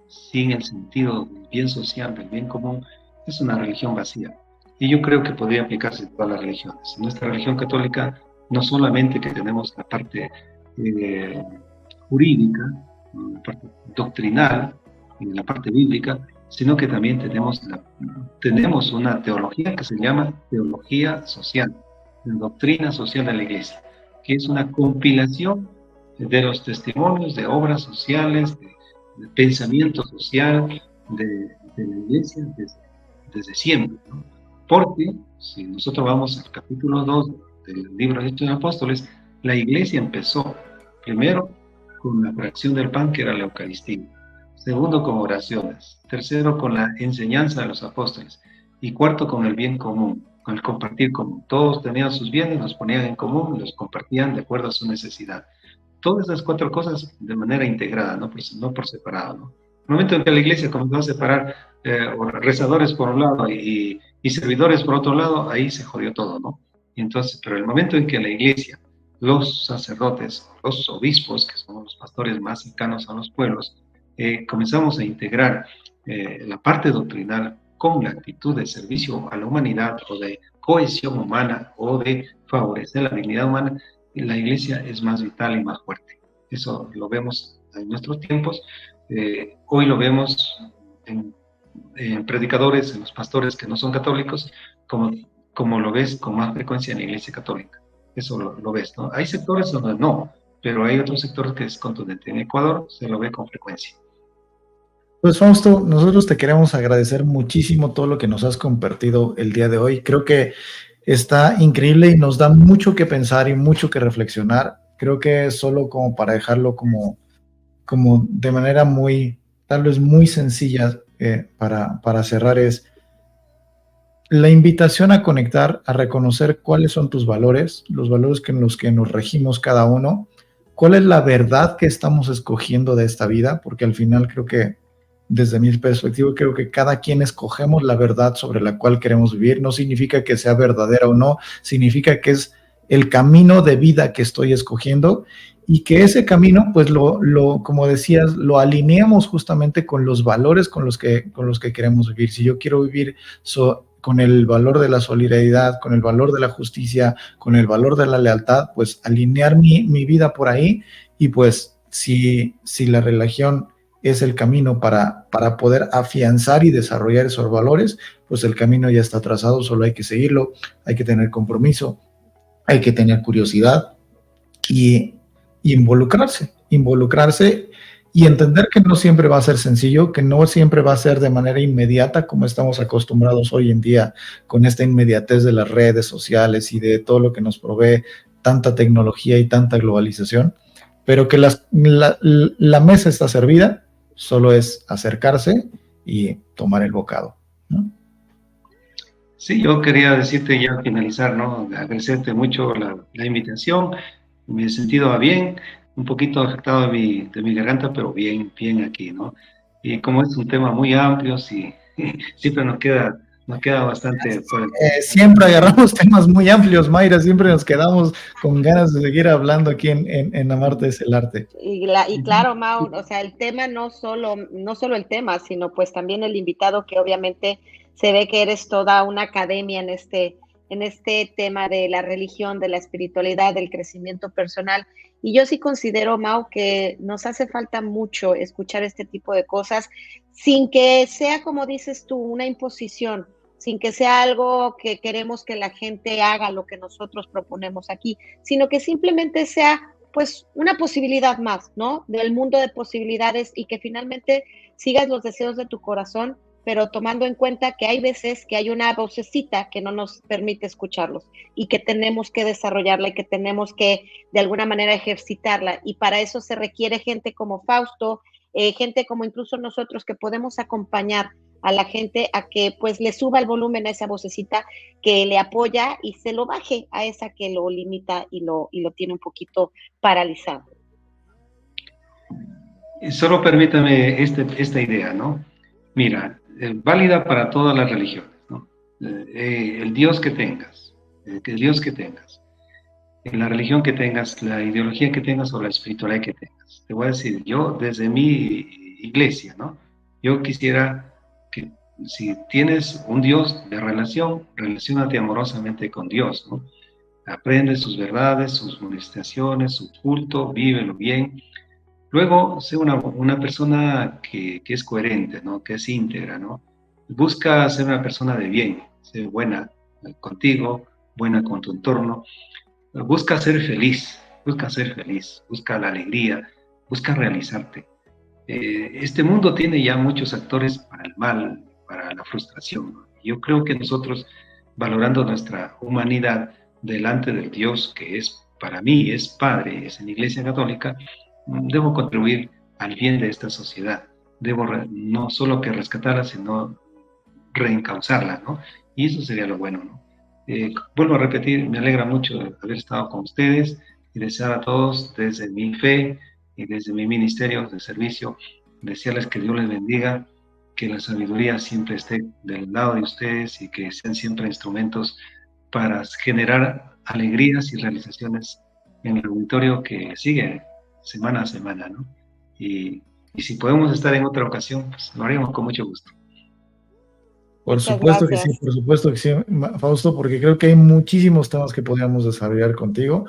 Speaker 4: sin el sentido del bien social, del bien común, es una religión vacía. Y yo creo que podría aplicarse en todas las religiones. En nuestra religión católica no solamente que tenemos la parte jurídica, la parte doctrinal, la parte bíblica, sino que también tenemos una teología que se llama teología social, la doctrina social de la Iglesia, que es una compilación de los testimonios, de obras sociales, de pensamiento social de la Iglesia desde siempre, ¿no? Porque si nosotros vamos al capítulo 2 del libro de Hechos de los Apóstoles, la Iglesia empezó primero con la fracción del pan, que era la Eucaristía; segundo, con oraciones; tercero, con la enseñanza de los apóstoles; y cuarto, con el bien común, con el compartir común. Todos tenían sus bienes, los ponían en común y los compartían de acuerdo a su necesidad. Todas esas cuatro cosas de manera integrada, no por separado, ¿no? El momento en que la Iglesia comenzó a separar rezadores por un lado y servidores por otro lado, ahí se jodió todo, ¿no? Y entonces, pero el momento en que la Iglesia, los sacerdotes, los obispos, que son los pastores más cercanos a los pueblos, comenzamos a integrar la parte doctrinal con la actitud de servicio a la humanidad, o de cohesión humana, o de favorecer la dignidad humana, la Iglesia es más vital y más fuerte. Eso lo vemos en nuestros tiempos. Hoy lo vemos en predicadores, en los pastores que no son católicos, como lo ves con más frecuencia en la Iglesia católica. Eso lo ves, ¿no? Hay sectores donde no, pero hay otros sectores que es contundente. En Ecuador se lo ve con frecuencia.
Speaker 2: Pues Fausto, nosotros te queremos agradecer muchísimo todo lo que nos has compartido el día de hoy. Creo que está increíble y nos da mucho que pensar y mucho que reflexionar. Creo que solo como para dejarlo como de manera muy, tal vez muy sencilla, para cerrar, es la invitación a conectar, a reconocer cuáles son tus valores, los valores en los que nos regimos cada uno, cuál es la verdad que estamos escogiendo de esta vida, porque al final creo que, desde mi perspectiva, creo que cada quien escogemos la verdad sobre la cual queremos vivir. No significa que sea verdadera o no, significa que es el camino de vida que estoy escogiendo, y que ese camino, pues como decías, lo alineamos justamente con los valores con los que queremos vivir. Si yo quiero vivir con el valor de la solidaridad, con el valor de la justicia, con el valor de la lealtad, pues alinear mi vida por ahí. Y pues si la religión es el camino para poder afianzar y desarrollar esos valores, pues el camino ya está trazado, solo hay que seguirlo, hay que tener compromiso, hay que tener curiosidad y involucrarse y entender que no siempre va a ser sencillo, que no siempre va a ser de manera inmediata, como estamos acostumbrados hoy en día con esta inmediatez de las redes sociales y de todo lo que nos provee tanta tecnología y tanta globalización, pero que la mesa está servida, solo es acercarse y tomar el bocado, ¿no?
Speaker 4: Sí, yo quería decirte ya al finalizar, ¿no? Agradecerte mucho la invitación. Me he sentido bien, un poquito afectado de mi garganta, pero bien aquí, ¿no? Y como es un tema muy amplio, sí, siempre nos queda bastante por el...
Speaker 2: Siempre agarramos temas muy amplios, Mayra, siempre nos quedamos con ganas de seguir hablando aquí en Amarte es el Arte.
Speaker 3: Y claro, Mau, o sea, el tema no solo el tema, sino pues también el invitado, que obviamente se ve que eres toda una academia en este tema de la religión, de la espiritualidad, del crecimiento personal. Y yo sí considero, Mau, que nos hace falta mucho escuchar este tipo de cosas sin que sea, como dices tú, una imposición, sin que sea algo que queremos que la gente haga lo que nosotros proponemos aquí, sino que simplemente sea pues una posibilidad más, ¿no? Del mundo de posibilidades, y que finalmente sigas los deseos de tu corazón, pero tomando en cuenta que hay veces que hay una vocecita que no nos permite escucharlos y que tenemos que desarrollarla y que tenemos que de alguna manera ejercitarla, y para eso se requiere gente como Fausto, gente como incluso nosotros, que podemos acompañar a la gente a que pues le suba el volumen a esa vocecita que le apoya y se lo baje a esa que lo limita y lo tiene un poquito paralizado.
Speaker 4: Solo permítame esta idea, ¿no? Mira, válida para todas las religiones, ¿no? El Dios que tengas, la religión que tengas, la ideología que tengas o la espiritualidad que tengas. Te voy a decir, yo desde mi iglesia, ¿no? Yo quisiera que si tienes un Dios de relación, relaciónate amorosamente con Dios, ¿no? aprende sus verdades, sus manifestaciones, su culto, vívelo bien. Luego, sé una persona que es coherente, ¿no? Que es íntegra, ¿no? Busca ser una persona de bien, ser buena contigo, buena con tu entorno. Busca ser feliz, busca la alegría, busca realizarte. Este mundo tiene ya muchos actores para el mal, para la frustración, ¿no? Yo creo que nosotros, valorando nuestra humanidad delante del Dios que es, para mí, es Padre, es en la Iglesia Católica, debo contribuir al bien de esta sociedad. Debo no solo que rescatarla, sino reencauzarla, ¿no? Y eso sería lo bueno, ¿no? Vuelvo a repetir, me alegra mucho haber estado con ustedes y desear a todos desde mi fe y desde mi ministerio de servicio, desearles que Dios les bendiga, que la sabiduría siempre esté del lado de ustedes y que sean siempre instrumentos para generar alegrías y realizaciones en el auditorio que sigue semana a semana, ¿no? Y si podemos estar en otra ocasión, pues lo haríamos con mucho gusto.
Speaker 3: Muchas gracias.
Speaker 2: por supuesto que sí, Fausto, porque creo que hay muchísimos temas que podríamos desarrollar contigo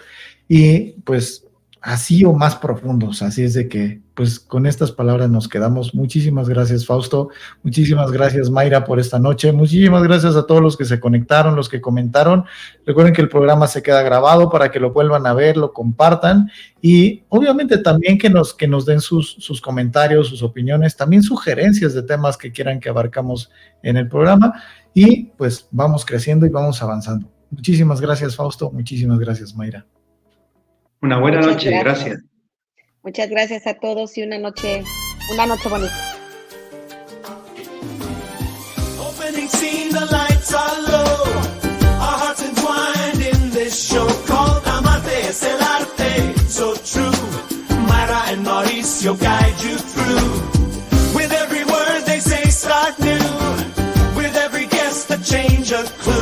Speaker 2: y pues así o más profundos, así es de que pues con estas palabras nos quedamos. Muchísimas gracias, Fausto, muchísimas gracias, Mayra, por esta noche, muchísimas gracias a todos los que se conectaron, los que comentaron. Recuerden que el programa se queda grabado para que lo vuelvan a ver, lo compartan y obviamente también que nos den sus comentarios, sus opiniones, también sugerencias de temas que quieran que abarcamos en el programa y pues vamos creciendo y vamos avanzando. Muchísimas gracias, Fausto. Muchísimas gracias, Mayra.
Speaker 4: Una buena
Speaker 3: Muchas
Speaker 4: noche, gracias.
Speaker 3: Muchas gracias a todos y una noche bonita.
Speaker 1: Opening scene, the light